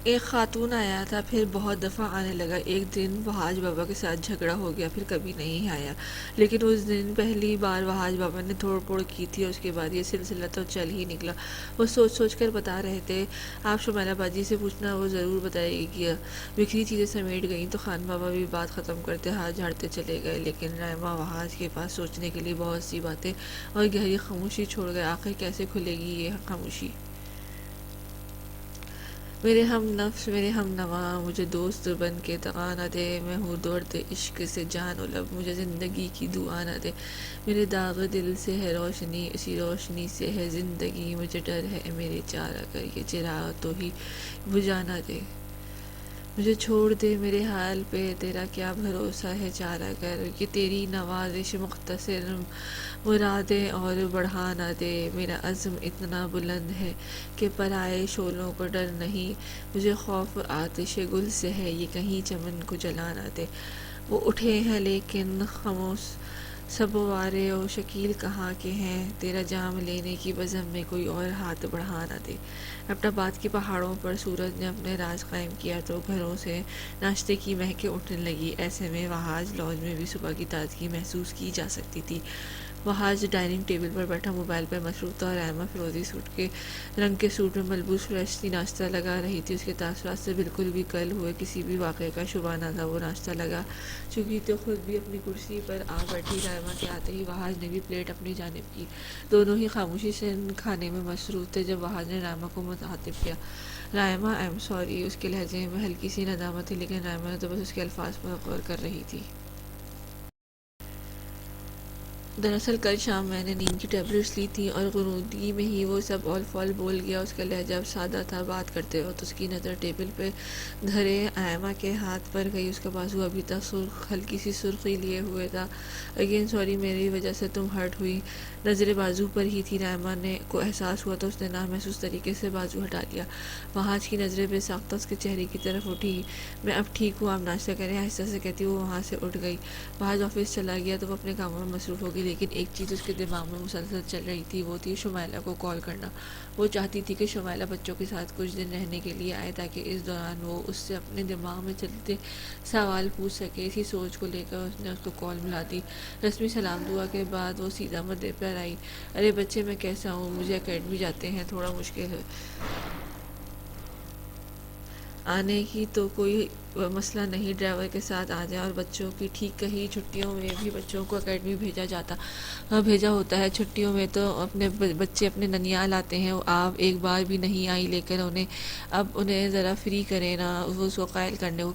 ایک خاتون آیا تھا، پھر بہت دفعہ آنے لگا۔ ایک دن وحاج بابا کے ساتھ جھگڑا ہو گیا، پھر کبھی نہیں آیا، لیکن اس دن پہلی بار وحاج بابا نے توڑ پھوڑ کی تھی، اس کے بعد یہ سلسلہ تو چل ہی نکلا۔ وہ سوچ سوچ کر بتا رہے تھے۔ آپ شمائلہ باجی سے پوچھنا، وہ ضرور بتائے گی۔ بکھری چیزیں سمیٹ گئیں تو خان بابا بھی بات ختم کرتے ہاتھ جھاڑتے چلے گئے، لیکن نائمہ وحاج کے پاس سوچنے کے لیے بہت سی باتیں اور گہری خاموشی چھوڑ گئے۔ آخر کیسے کھلے گی یہ خاموشی؟ میرے ہم نفس، میرے ہم نوا، مجھے دوست بن کے دغا نہ دے، میں ہوں درد عشق سے جان و لب، مجھے زندگی کی دعا نہ دے، میرے داغ دل سے ہے روشنی، اسی روشنی سے ہے زندگی، مجھے ڈر ہے میرے چارہ کر یہ چراغ تو ہی بجھا نہ دے، مجھے چھوڑ دے میرے حال پہ، تیرا کیا بھروسہ ہے چارہ گر، کہ تیری نوازش مختصر مرادیں اور بڑھا نہ دے، میرا عزم اتنا بلند ہے کہ پرائے شعلوں کو ڈر نہیں، مجھے خوف آتش گل سے ہے، یہ کہیں چمن کو جلا نہ دے، وہ اٹھے ہیں لیکن خاموش سبوارے و شکیل کہاں کے ہیں، تیرا جام لینے کی بزم میں کوئی اور ہاتھ بڑھا نہ دے۔ ایبٹ آباد کے پہاڑوں پر سورج نے اپنے راز قائم کیا تو گھروں سے ناشتے کی مہکیں اٹھنے لگی، ایسے میں وحاج لاج میں بھی صبح کی تازگی محسوس کی جا سکتی تھی۔ وحاج ڈائننگ ٹیبل پر بیٹھا موبائل پر مصروف تھا، اور رائمہ فیروزی رنگ کے سوٹ میں ملبوس فریش سی ناشتہ لگا رہی تھی۔ اس کے تاثرات سے بالکل بھی کل ہوئے کسی بھی واقعے کا شبہ نہ تھا۔ وہ ناشتہ لگا چکی تو خود بھی اپنی کرسی پر آ بیٹھی۔ رائمہ کے آتے ہی وحاج نے بھی پلیٹ اپنی جانب کی، دونوں ہی خاموشی سے کھانے میں مصروف تھے۔ جب وحاج نے رائمہ کو مخاطب کیا، رائمہ آئی ایم سوری، اس کے لہجے میں ہلکی سی ندامت تھی، لیکن رائمہ نے تو بس اس کے الفاظ پر غور کر رہی تھی۔ دراصل کل شام میں نے نیند کی ٹیبلٹس لی تھیں اور غنودگی میں ہی وہ سب اول فول بول گیا۔ اس کا لہجہ اب سادہ تھا۔ بات کرتے وقت اس کی نظر ٹیبل پہ دھرے آئمہ کے ہاتھ پر گئی۔ اس کا بازو ابھی تک ہلکی سی سرخی لیے ہوئے تھا۔ اگین سوری، میری وجہ سے تم ہرٹ ہوئی۔ نظریں بازو پر ہی تھی۔ رائمہ کو احساس ہوا تو اس نے نامحسوس طریقے سے بازو ہٹا لیا۔ وحاج کی نظریں بے ساختہ اس کے چہرے کی طرف اٹھی۔ میں اب ٹھیک ہوں، آپ ناشتہ کریں، آہستہ سے کہتی وہ وہاں سے اٹھ گئی۔ وحاج آفس چلا گیا تو وہ اپنے کاموں میں مصروف ہو گئی، لیکن ایک چیز اس کے دماغ میں مسلسل چل رہی تھی، وہ تھی شمائلہ کو کال کرنا۔ وہ چاہتی تھی کہ شمائلہ بچوں کے ساتھ کچھ دن رہنے کے لیے آئے تاکہ اس دوران وہ اس سے اپنے دماغ میں چلتے سوال پوچھ سکے۔ اسی سوچ کو لے کر اس نے اس کو کال ملا دی۔ رسمی سلام دعا کے بعد وہ سیدھا مدعے پر آئی۔ ارے بچے، میں کیسا ہوں؟ مجھے اکیڈمی جاتے ہیں تھوڑا مشکل ہے آنے کی، تو کوئی مسئلہ نہیں، ڈرائیور کے ساتھ آ جائیں۔ اور بچوں کی ٹھیک کہی، چھٹیوں میں بھی بچوں کو اکیڈمی بھیجا ہوتا ہے۔ چھٹیوں میں تو اپنے بچے اپنے ننیال آتے ہیں، آپ ایک بار بھی نہیں آئی لے کر انہیں، اب انہیں ذرا فری کریں نا، وہ اس کو قائل کرنے کو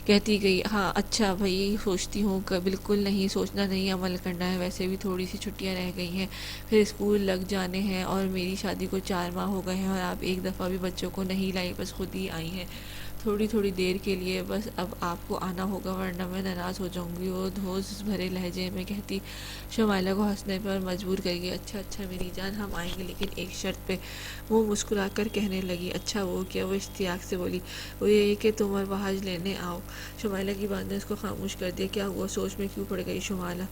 کہتی گئی۔ ہاں اچھا بھائی، سوچتی ہوں کہ بالکل نہیں، سوچنا نہیں، عمل کرنا ہے، ویسے بھی تھوڑی سی چھٹیاں رہ گئی ہیں، پھر اسکول لگ جانے ہیں، اور میری شادی کو 4 ماہ ہو گئے ہیں، اور آپ ایک دفعہ بھی بچوں کو نہیں لائی، بس خود ہی آئی ہیں تھوڑی دیر کے لیے، بس اب آپ کو آنا ہوگا ورنہ میں ناراض ہو جاؤں گی، وہ دھوس بھرے لہجے میں کہتی۔ شمائلہ کو ہنسنے پر مجبور کر گئی۔ اچھا میری جان، ہم آئیں گے لیکن ایک شرط پہ۔ وہ مسکرا کر کہنے لگی، اچھا وہ کیا؟ وہ اشتیاق سے بولی، وہ یہ کہ تم اور وحاج لینے آؤ۔ شمائلہ کی بات نے اس کو خاموش کر دیا۔ کیا ہوا؟ سوچ میں کیوں پڑ گئی؟ شمائلہ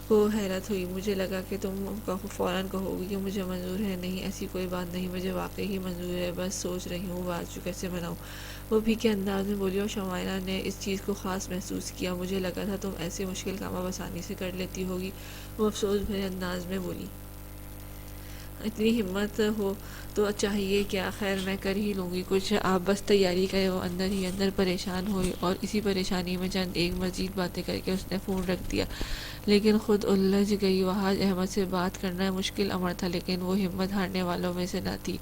کو حیرت ہوئی۔ مجھے لگا کہ تم فوراً کہو گی کہ مجھے منظور ہے۔ نہیں، ایسی کوئی بات نہیں، مجھے واقعی ہی منظور ہے، بس سوچ رہی ہوں بازو کیسے بناؤں۔ وہ بھی کے انداز میں بولی، اور شمائلہ نے اس چیز کو خاص محسوس کیا۔ مجھے لگا تھا تم ایسے مشکل کام اب آسانی سے کر لیتی ہوگی۔ وہ افسوس بھرے انداز میں بولی، اتنی ہمت ہو تو چاہیے کیا، خیر میں کر ہی لوں گی کچھ، آپ بس تیاری کرے۔ وہ اندر ہی اندر پریشان ہوئی اور اسی پریشانی میں چند ایک مزید باتیں کر کے اس نے فون رکھ دیا، لیکن خود الجھ گئی۔ وہاں احمد سے بات کرنا مشکل امر تھا، لیکن وہ ہمت ہارنے والوں میں سے نہ تھی،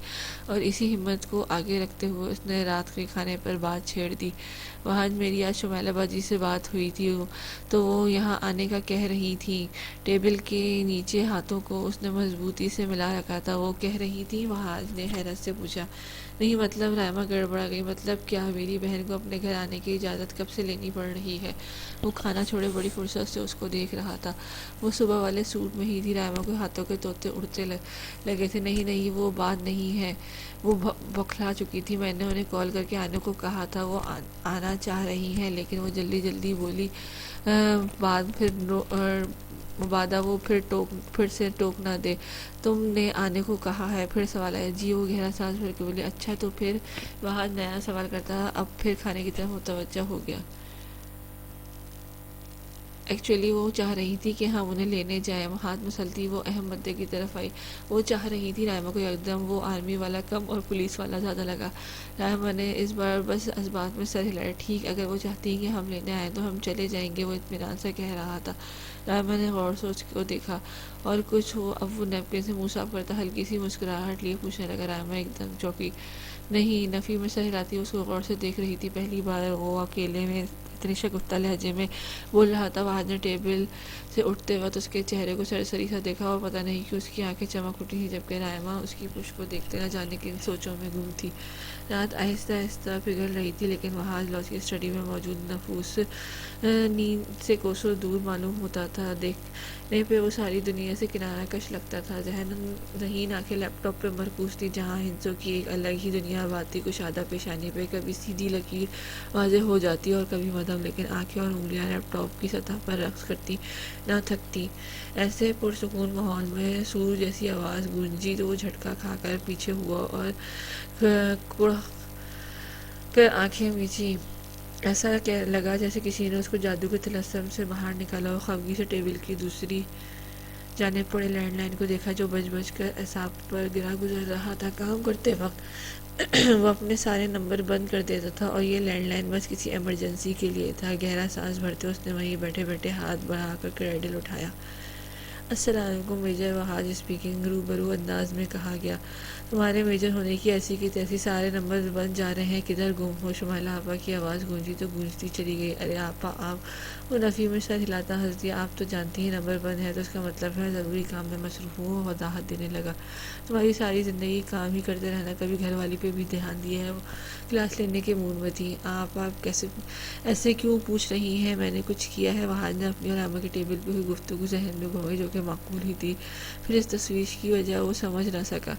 اور اسی ہمت کو آگے رکھتے ہوئے اس نے رات کے کھانے پر بات چھیڑ دی۔ وہاں میری آج شمائلہ باجی سے بات ہوئی تھی تو وہ یہاں آنے کا کہہ رہی تھی۔ ٹیبل کے نیچے ہاتھوں کو اس نے مضبوطی سے ملا رکھا تھا۔ وہ کہہ رہی تھی؟ وہاں نے حیرت سے پوچھا۔ نہیں مطلب، رائمہ گڑبڑا گئی، مطلب کیا؟ میری بہن کو اپنے گھر آنے کی اجازت کب سے لینی پڑ رہی ہے؟ وہ کھانا چھوڑے بڑی فرصت سے اس کو دیکھ رہا تھا۔ وہ صبح والے سوٹ میں ہی تھی۔ رائمہ کے ہاتھوں کے طوطے اڑتے لگے تھے۔ نہیں نہیں، وہ بات نہیں ہے۔ وہ بوکھلا چکی تھی۔ میں نے انہیں کال کر کے آنے کو کہا تھا، وہ آنا چاہ رہی ہیں، لیکن وہ جلدی جلدی بولی، مبادا وہ پھر سے ٹوک نہ دے۔ تم نے آنے کو کہا ہے؟ پھر سوال آیا۔ جی، وہ گہرا سانس بھر کے بولی۔ اچھا تو پھر؟ وہاں نیا سوال کرتا اب پھر کھانے کی طرف متوجہ ہو گیا۔ ایکچولی وہ چاہ رہی تھی کہ ہم انہیں لینے جائیں۔ ہاتھ مسلتی وہ اہم مدعے کی طرف آئی۔ وہ چاہ رہی تھی۔ رائمہ کو یکدم وہ آرمی والا کم اور پولیس والا زیادہ لگا۔ رائمہ نے اس بار بس بات میں سر ہلایا۔ ٹھیک، اگر وہ چاہتی ہیں کہ ہم لینے آئیں تو ہم چلے جائیں گے، وہ اطمینان سے کہہ رہا تھا۔ رائمہ نے غور سے اس کو دیکھا اور کچھ ہو اب وہ نیپکن سے منہ صاف کرتا ہلکی سی مسکراہٹ لیے پوچھنے لگا۔ رائمہ ایک دم چونکی۔ نہیں، نفی میں سر ہلاتی اس کو غور سے دیکھ رہی تھی۔ پہلی بار وہ اکیلے میں اتنی شگفتہ لہجے میں بول رہا تھا۔ وہاں نے ٹیبل سے اٹھتے وقت اس کے چہرے کو سرسری سا دیکھا اور پتہ نہیں کیوں اس کی آنکھیں چمک اٹھی، جبکہ رائمہ اس کی پشت کو دیکھتے نہ جانے کن سوچوں میں گم تھی۔ رات آہستہ آہستہ پگھل رہی تھی، لیکن وہاں لاج کی اسٹڈی میں موجود نفوس نیند سے کوسوں دور معلوم ہوتا تھا۔ دیکھنے پہ وہ ساری دنیا سے کنارہ کش لگتا تھا۔ ذہین آنکھیں لیپ ٹاپ پہ مرکوز تھیں، جہاں ہندسوں کی ایک الگ ہی دنیا آباد تھی۔ کشادہ پیشانی پہ کبھی سیدھی لکیر واضح ہو جاتی اور کبھی مدھم، لیکن آنکھیں اور انگلیاں لیپ ٹاپ کی سطح پر رقص کرتی نہ تھکتی۔ ایسے پرسکون ماحول میں سور جیسی آواز گونجی تو وہ جھٹکا کھا کر پیچھے ہوا اور کڑ کر آنکھیں میچی۔ ایسا لگا جیسے کسی نے اس کو جادو کے طلسم سے باہر نکالا ہو۔ خفگی سے ٹیبل کی دوسری جانب پڑے لینڈ لائن کو دیکھا، جو بج بج کر اعصاب پر گرا گزر رہا تھا۔ کام کرتے وقت وہ اپنے سارے نمبر بند کر دیتا تھا، اور یہ لینڈ لائن بس کسی ایمرجنسی کے لیے تھا۔ گہرا سانس بھرتے اس نے وہیں بیٹھے بیٹھے ہاتھ بڑھا کر کریڈل اٹھایا۔ السلام علیکم میجر، وہاج اسپیکنگ، روبرو انداز میں کہا گیا۔ تمہارے میجر ہونے کی ایسی کی تیسی سارے نمبر بند جا رہے ہیں، کدھر گم ہو؟ شمائلہ آپا کی آواز گونجی تو گونجتی چلی گئی۔ ارے آپا آپ! وہ نفی میں سر ہلاتا ہنس دیا۔ آپ تو جانتی ہیں نمبر بند ہے تو اس کا مطلب ہے ضروری کام میں مصروف ہوں۔ وہ وضاحت دینے لگا۔ تمہاری ساری زندگی کام ہی کرتے رہنا، کبھی گھر والی پہ بھی دھیان دیا ہے؟ وہ کلاس لینے کے موڈ میں تھی۔ آپ ایسے کیوں پوچھ رہی ہیں؟ میں نے کچھ کیا ہے؟ وہاج نے اپنی اور رائمہ کے ٹیبل پہ ہوئی گفتگو ذہن میں گھمائی، جو کہ معقول ہی تھی، پھر اس تشویش کی وجہ وہ سمجھ نہ سکا۔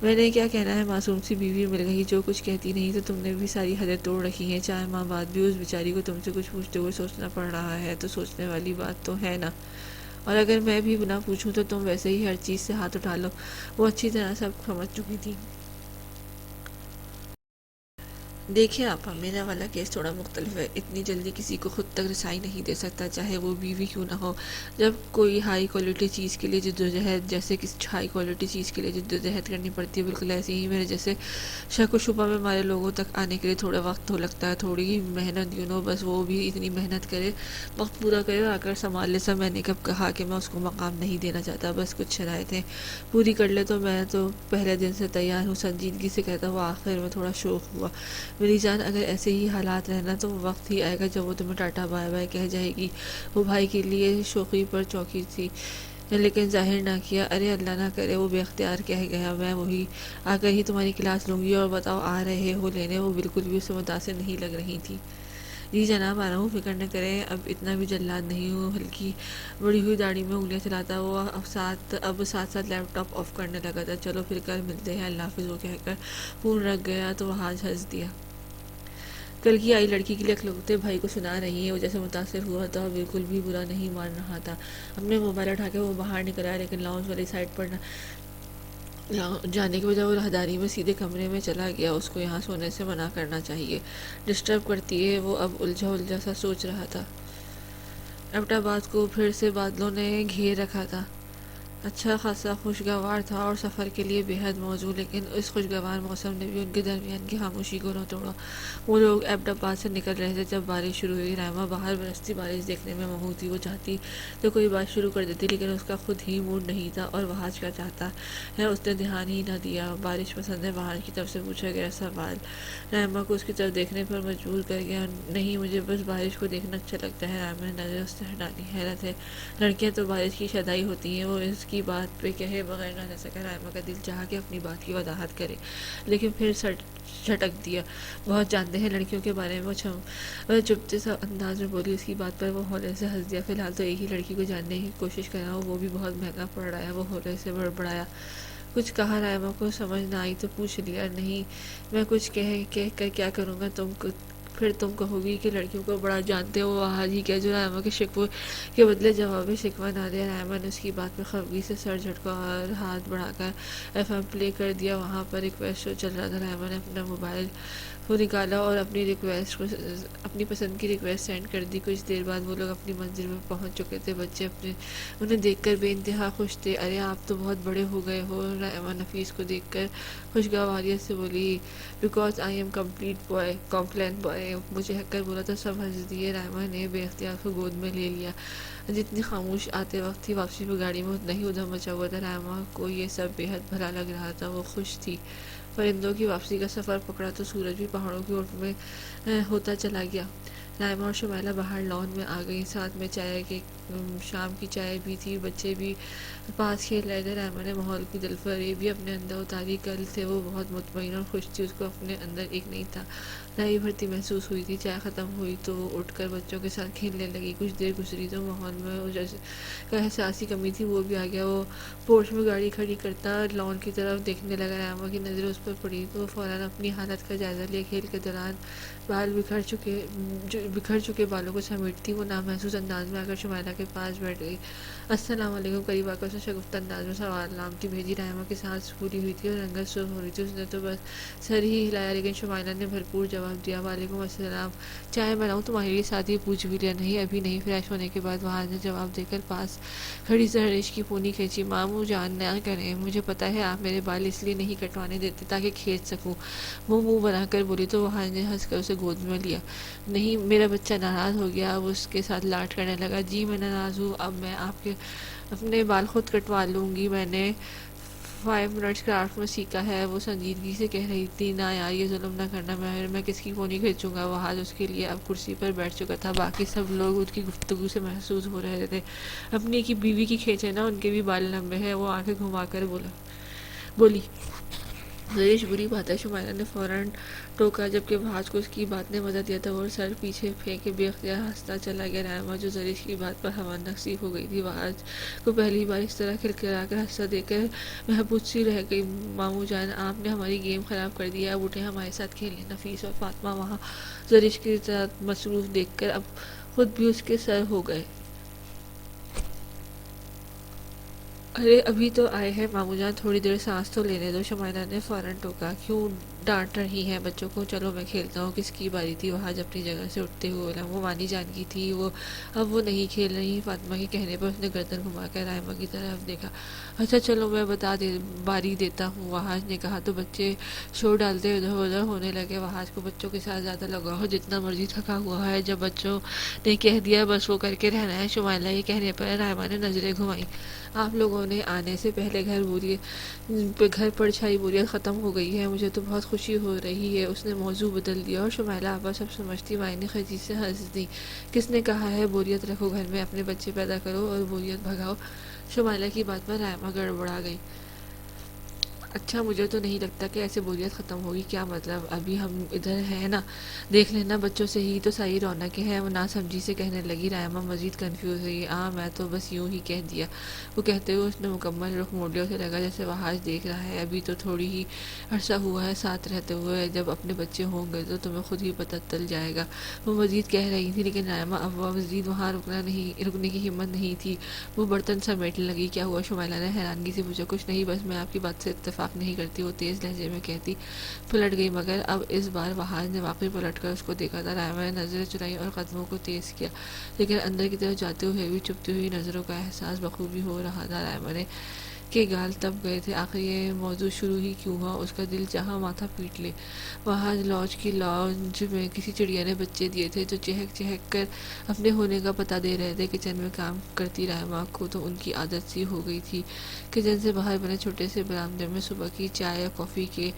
میں نے کیا کہنا ہے؟ معصوم سی بیوی مل گئی جو کچھ کہتی نہیں، تو تم نے بھی ساری حدیں توڑ رکھی ہیں۔ 4 ماہ بعد بھی اس بیچاری کو تم سے کچھ پوچھتے ہوئے سوچنا پڑ رہا ہے، تو سوچنے والی بات تو ہے نا؟ اور اگر میں بھی نہ پوچھوں تو تم ویسے ہی ہر چیز سے ہاتھ اٹھا لو۔ وہ اچھی طرح سب سمجھ چکی تھی۔ دیکھیں آپا، میرا والا کیس تھوڑا مختلف ہے۔ اتنی جلدی کسی کو خود تک رسائی نہیں دے سکتا، چاہے وہ بیوی کیوں نہ ہو۔ جب کوئی ہائی کوالٹی چیز کے لیے جدوجہد، جیسے کسی ہائی کوالٹی چیز کے لیے جدوجہد کرنی پڑتی ہے، بالکل ایسے ہی میرے جیسے شک و شبہ میں ہمارے لوگوں تک آنے کے لیے تھوڑا وقت تو لگتا ہے، تھوڑی ہی محنت، بس وہ بھی اتنی محنت کرے، وقت پورا کرے اور آ کر سنبھال لے سب۔ میں نے کب کہا کہ میں اس کو مقام نہیں دینا چاہتا؟ بس کچھ شرائطیں پوری کر لے تو میں تو پہلے دن سے تیار ہوں، سنجیدگی سے کہتا ہوا۔ آخر میں تھوڑا شوق ہوا۔ میری جان، اگر ایسے ہی حالات رہنا تو وقت ہی آئے گا جب وہ تمہیں ٹاٹا بائے بائے کہہ جائے گی۔ وہ بھائی کے لیے شوخی پر چونکی تھی، لیکن ظاہر نہ کیا۔ ارے اللہ نہ کرے وہ بے اختیار کہہ گیا۔ میں وہی آ کر ہی تمہاری کلاس لوں گی، اور بتاؤ آ رہے ہو لینے؟ وہ بالکل بھی اس سے متاثر نہیں لگ رہی تھی۔ جی جناب آ رہا ہوں، فکر نہ کریں، اب اتنا بھی جلاد نہیں ہوں۔ ہلکی بڑی ہوئی داڑھی میں انگلیاں چلاتا وہ اب ساتھ ساتھ لیپ ٹاپ آف کرنے لگا تھا۔ چلو پھر کل ملتے ہیں، اللہ حافظ، وہ کہہ کر فون رکھ گیا تو وہ ہاتھ ہنس دیا۔ کل کی آئی لڑکی کے لیے اکلوتے بھائی کو سنا رہی ہیں، وہ جیسے متاثر ہوا تھا اور بالکل بھی برا نہیں مان رہا تھا۔ اپنے موبائل اٹھا کے وہ باہر نکل آیا، لیکن لاؤنج والی سائڈ پر جانے کے بجائے وہ راہداری میں سیدھے کمرے میں چلا گیا۔ اس کو یہاں سونے سے منع کرنا چاہیے، ڈسٹرب کرتی ہے وہ، اب الجھا سا سوچ رہا تھا۔ ایبٹ آباد کو پھر سے بادلوں نے گھیر رکھا تھا۔ اچھا خاصا خوشگوار تھا اور سفر کے لیے بے حد موزوں، لیکن اس خوشگوار موسم نے بھی ان کے درمیان کی خاموشی کو نہ توڑا۔ وہ لوگ ایبٹ آباد سے نکل رہے تھے جب بارش شروع ہوئی۔ رائما باہر برستی بارش دیکھنے میں مہو تھی۔ وہ چاہتی تو کوئی بات شروع کر دیتی، لیکن اس کا خود ہی موڈ نہیں تھا، اور وہاج کیا چاہتا ہے اس نے دھیان ہی نہ دیا۔ بارش پسند ہے؟ وہاج کی طرف سے پوچھا گیا سوال رائما کو اس کی طرف دیکھنے پر مجبور کر گیا۔ نہیں، مجھے بس بارش کو دیکھنا اچھا لگتا ہے۔ رائما نے نظر اس سے ہٹا لی۔ حیرت ہے، لڑکیاں تو بارش کی شدائی ہوتی ہیں۔ وہ اس کی بات پہ کہے بغیر نہ رہ سکا۔ رائما کا دل چاہا کہ اپنی بات کی وضاحت کرے، لیکن پھر جھٹک دیا۔ بہت جانتے ہیں لڑکیوں کے بارے میں۔ وہ چپتے سا انداز میں بولی۔ اس کی بات پر وہ ہولے سے ہنس دیا۔ فی الحال تو ایک ہی لڑکی کو جاننے کی کوشش کر رہا ہوں، وہ بھی بہت مہنگا پڑ رہا ہے۔ وہ ہولے سے بڑبڑایا۔ کچھ کہا؟ رائما کو سمجھ نہ آئی تو پوچھ لیا۔ نہیں، میں کچھ کہہ کر کیا کروں گا؟ پھر تم کہو گی کہ لڑکیوں کو بڑا جانتے ہو۔ وہ حاجی کیا جو رائما کے شکوے کے بدلے جواب میں شکوہ نہ دیا۔ رائما نے اس کی بات میں خفگی سے سر جھٹکا اور ہاتھ بڑھا کر ایف ایم پلے کر دیا۔ وہاں پر ریکویسٹ شو چل رہا تھا۔ رائما نے اپنا موبائل فون نکالا اور اپنی پسند کی ریکویسٹ سینڈ کر دی۔ کچھ دیر بعد وہ لوگ اپنی منزل میں پہنچ چکے تھے۔ بچے انہیں دیکھ کر بے انتہا خوش تھے۔ ارے آپ تو بہت بڑے ہو گئے ہو، رائما نفیس کو دیکھ کر خوشگواریت سے بولی۔ Because I am complain boy, مجھے ہک کر بولا تو سب ہنس دیے۔ رائما نے بے اختیار کو گود میں لے لیا۔ جتنی خاموش آتے وقت تھی، واپسی پہ گاڑی میں اتنا ہی ادھم مچا ہوا تھا۔ رائما کو یہ سب بے حد بھلا لگ رہا تھا۔ وہ خوش تھی۔ پرندوں کی واپسی کا سفر پکڑا تو سورج بھی پہاڑوں کی اوٹ میں ہوتا چلا گیا۔ رائما اور شمائلہ باہر لان میں آ گئی، ساتھ میں شام کی چائے بھی تھی۔ بچے بھی پاس کھیل رہے تھے۔ رائما نے ماحول کی دل فریبی اپنے اندر اتاری۔ کل سے وہ بہت مطمئن اور خوش تھی۔ اس کو اپنے اندر ایک نہیں تھا، نئی بھرتی محسوس ہوئی تھی۔ چائے ختم ہوئی تو وہ اٹھ کر بچوں کے ساتھ کھیلنے لگی۔ کچھ دیر گزری تو ماحول میں کا احساسی کمی تھی، وہ بھی آ گیا۔ وہ پورچ میں گاڑی کھڑی کرتا لان کی طرف دیکھنے لگا۔ رائما کی نظر اس پر پڑی تو وہ فوراً اپنی حالت کا جائزہ لیا۔ کھیل کے دوران بال بکھر چکے بالوں کو سمیٹتی وہ نامحسوس انداز میں آ کر شمائلہ کے پاس بیٹھ گئی۔ السلام علیکم۔ قریب آ کر اس نے شگفتہ انداز میں سلامتی بھیجی۔ رائما کی سانس پھولی ہوئی تھی اور رنگت سرخ ہو رہی تھی۔ اس نے تو بس سر ہی ہلایا، لیکن شمائلہ نے بھرپور جواب دیا۔ وعلیکم السلام، چائے بناؤں تمہارے لیے؟ ساتھ ہی پوچھ بھی لیا۔ نہیں، ابھی نہیں، فریش ہونے کے بعد، وہاں نے جواب دے کر پاس کھڑی زہریش کی پونی کھینچی۔ ماموں جان نہ کریں، مجھے پتا ہے آپ میرے بال اس لیے نہیں کٹوانے دیتے تاکہ کھینچ سکوں، وہ منہ بنا کر بولی تو وہاں نے ہنس کر اسے گود میں لیا۔ نہیں، میرا بچہ ناراض ہو گیا۔ اب اس کے ساتھ لاڈ کرنے لگا۔ جی میں ناراض ہوں، اب میں اپنے بال خود کٹوا لوں گی، میں نے 5 منٹس کرافٹ میں سیکھا ہے، وہ سنجیدگی سے کہہ رہی تھی۔ نہ یار، یہ ظلم نہ کرنا، میں کس کی پونی کھینچوں گا؟ وہ ہاتھ اس کے لیے اب کرسی پر بیٹھ چکا تھا۔ باقی سب لوگ ان کی گفتگو سے محسوس ہو رہے تھے۔ اپنی کی بیوی کی کھینچے نا، ان کے بھی بال لمبے ہیں۔ وہ آنکھیں گھما کر بولی۔ زہریش بری بات ہے، شمائلہ نے فوراً ٹوکا، جبکہ وہاج کو اس کی بات نے مزہ دیا تھا۔ وہ سر پیچھے پھینکے بے اختیار ہنستا چلا گیا۔ رائما جو زہریش کی بات پر حیران سی ہو گئی تھی، وہاج کو پہلی بار اس طرح کھلکھلا کر ہنستا دیکھ کر محبوس سی رہ گئی۔ ماموں جان، آپ نے ہماری گیم خراب کر دی ہے، اب اٹھیں ہمارے ساتھ کھیلیں۔ نفیس اور فاطمہ وہاں زہریش کی طرح مصروف دیکھ کر اب خود بھی اس کے سر ہو گئے۔ ارے ابھی تو آئے ہیں ماموں جان، تھوڑی دیر سانس تو لینے دو، شمائلہ نے فوراً ٹوکا۔ کیوں ڈانٹ رہی ہیں بچوں کو؟ چلو میں کھیلتا ہوں۔ کس کی باری تھی؟ وہاج اپنی جگہ سے اٹھتے ہوئے بولا۔ وہ وانی جان کی تھی، اب وہ نہیں کھیل رہی۔ فاطمہ کے کہنے پر اس نے گردن گھما کر رائما کی طرف دیکھا۔ اچھا چلو میں باری دیتا ہوں، وہاج نے کہا تو بچے شور ڈالتے ادھر ادھر ہونے لگے۔ وہاج کو بچوں کے ساتھ زیادہ لگا ہو، جتنا مرضی تھکا ہوا ہے، جب بچوں نے کہہ دیا بس وہ کر کے رہنا ہے۔ شمائلہ یہ کہنے پر رائما نے نظریں گھمائیں۔ آپ لوگوں نے آنے سے پہلے گھر پر چھائی بوریت ختم ہو گئی ہے، مجھے تو بہت خوشی ہو رہی ہے۔ اس نے موضوع بدل دیا اور شمائلہ آپا سب سمجھتی معنی خیزی سے ہنس دی۔ کس نے کہا ہے بوریت رکھو گھر میں، اپنے بچے پیدا کرو اور بوریت بھگاؤ؟ شمائلہ کی بات پر رائما گڑبڑا گئی۔ اچھا، مجھے تو نہیں لگتا کہ ایسے بوریت ختم ہوگی۔ کیا مطلب؟ ابھی ہم ادھر ہیں نا، دیکھ لینا، بچوں سے ہی تو ساری رونقیں ہیں، وہ ناسمجھی سے کہنے لگی۔ رائما مزید کنفیوز ہوئی۔ میں تو بس یوں ہی کہہ دیا، وہ کہتے ہوئے اس نے مکمل رخ موڑ لیا۔ اسے لگا جیسے وہاج دیکھ رہا ہے۔ ابھی تو تھوڑی ہی عرصہ ہوا ہے ساتھ رہتے ہوئے، جب اپنے بچے ہوں گے تو تمہیں خود ہی پتہ چل جائے گا، وہ مزید کہہ رہی تھی، لیکن رائما اب مزید وہاں رکنے کی ہمت نہیں تھی۔ وہ برتن سمیٹنے لگی۔ کیا ہوا؟ شمائلہ نے حیرانگی سے پوچھا۔ کچھ نہیں، بس میں آپ کی بات سے اتفاق اتفاق نہیں کرتی، وہ تیز لہجے میں کہتی۔ پلٹ گئی، مگر اب اس بار وحاج نے واقعی پلٹ کر اس کو دیکھا تھا۔ رائمہ نے نظریں چرائیں اور قدموں کو تیز کیا، لیکن اندر کی طرف جاتے ہوئے بھی چبھتی ہوئی نظروں کا احساس بخوبی ہو رہا تھا۔ رائمہ نے کے گال تپ گئے تھے، آخر یہ موضوع شروع ہی کیوں ہوا؟ اس کا دل چاہا ماتھا پیٹ لے۔ وہاں لاؤنج میں کسی چڑیا نے بچے دیے تھے جو چہک چہک کر اپنے ہونے کا پتہ دے رہے تھے۔ کچن میں کام کرتی رائمہ کو تو ان کی عادت سی ہو گئی تھی۔ کچن سے باہر بنے چھوٹے سے برآمدے میں صبح کی چائے یا کافی کے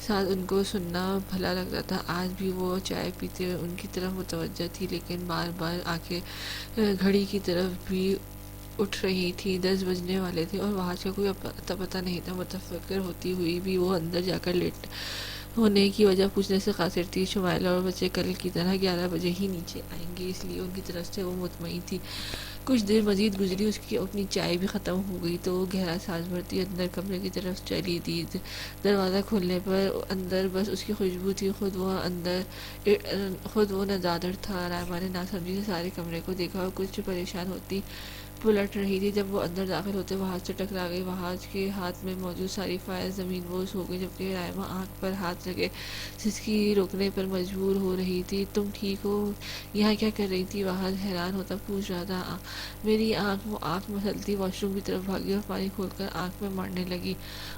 ساتھ ان کو سننا بھلا لگتا تھا۔ آج بھی وہ چائے پیتے ہوئے ان کی طرف متوجہ تھی، لیکن بار بار آنکھیں گھڑی کی طرف بھی اٹھ رہی تھی۔ 10 بجنے والے تھے اور وہاں کا کوئی اتا پتہ نہیں تھا۔ متفکر ہوتی ہوئی بھی وہ اندر جا کر لیٹ ہونے کی وجہ پوچھنے سے قاصر تھی۔ شمائلہ اور بچے کل کی طرح 11 بجے ہی نیچے آئیں گے، اس لیے ان کی طرف سے وہ مطمئن تھی۔ کچھ دیر مزید گزری، اس کی اپنی چائے بھی ختم ہو گئی تو وہ گہرا سانس بھرتی اندر کمرے کی طرف چلی دی۔ دروازہ کھولنے پر اندر بس اس کی خوشبو تھی، خود وہ نادر تھا۔ رائمہ نے ناسمجھی سے سارے کمرے کو دیکھا اور کچھ پریشان ہوتی پلٹ رہی تھی۔ جب وہ اندر داخل ہوتے وہاج سے ٹکرا گئی۔ وہاج کے ہاتھ میں موجود ساری فائل زمین بوس ہو گئی، جبکہ رائمہ آنکھ پر ہاتھ رکھے سسکی روکنے پر مجبور ہو رہی تھی۔ تم ٹھیک ہو؟ یہاں کیا کر رہی تھی؟ وہاج حیران ہوتا پوچھ رہا تھا۔ میری آنکھ؟ وہ آنکھ مسلتی واش روم کی طرف بھاگی اور پانی کھول کر آنکھ میں مارنے لگی۔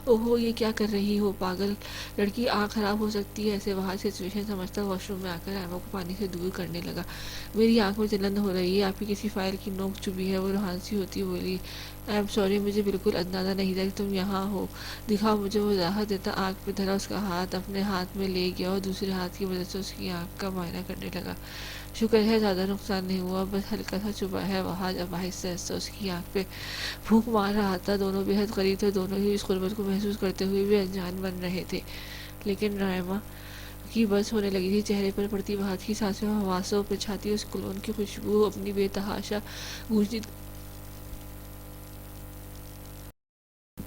اوہو، یہ کیا کر رہی ہو پاگل لڑکی، آنکھ خراب ہو سکتی ہے ایسے۔ وہاج سچویشن سمجھتا واش روم میں آ کر رائمہ کو پانی سے دور کرنے لگا۔ میری آنکھ میں جلن ہو رہی ہے، آپ کی کسی فائل کی نوک چبھی ہے، وہ روحان سی ہوتی بولی۔ آئی ایم سوری، مجھے بالکل اندازہ نہیں تھا کہ تم یہاں ہو، دکھاؤ مجھے۔ وہ وضاحت دیتا آنکھ پہ دھرا اس کا ہاتھ اپنے ہاتھ میں لے گیا اور دوسرے ہاتھ کی مدد سے اس کی آنکھ کا معائنہ کرنے لگا۔ شکر ہے زیادہ نقصان نہیں ہوا، بس ہلکا سا چبھا ہے۔ وہاج اب آہستہ آہستہ اس کی آنکھ پہ پھونک مار رہا تھا۔ دونوں بے حد قریب تھے، دونوں ہی اس قربت کو محسوس کرتے ہوئے بھی انجان بن رہے تھے، لیکن رائمہ کی بس ہونے لگی تھی۔ چہرے پر پڑتی وہاج کی سانسیں اور حواسوں پہ چھاتی اس کولون کی خوشبو اپنی بے تحاشا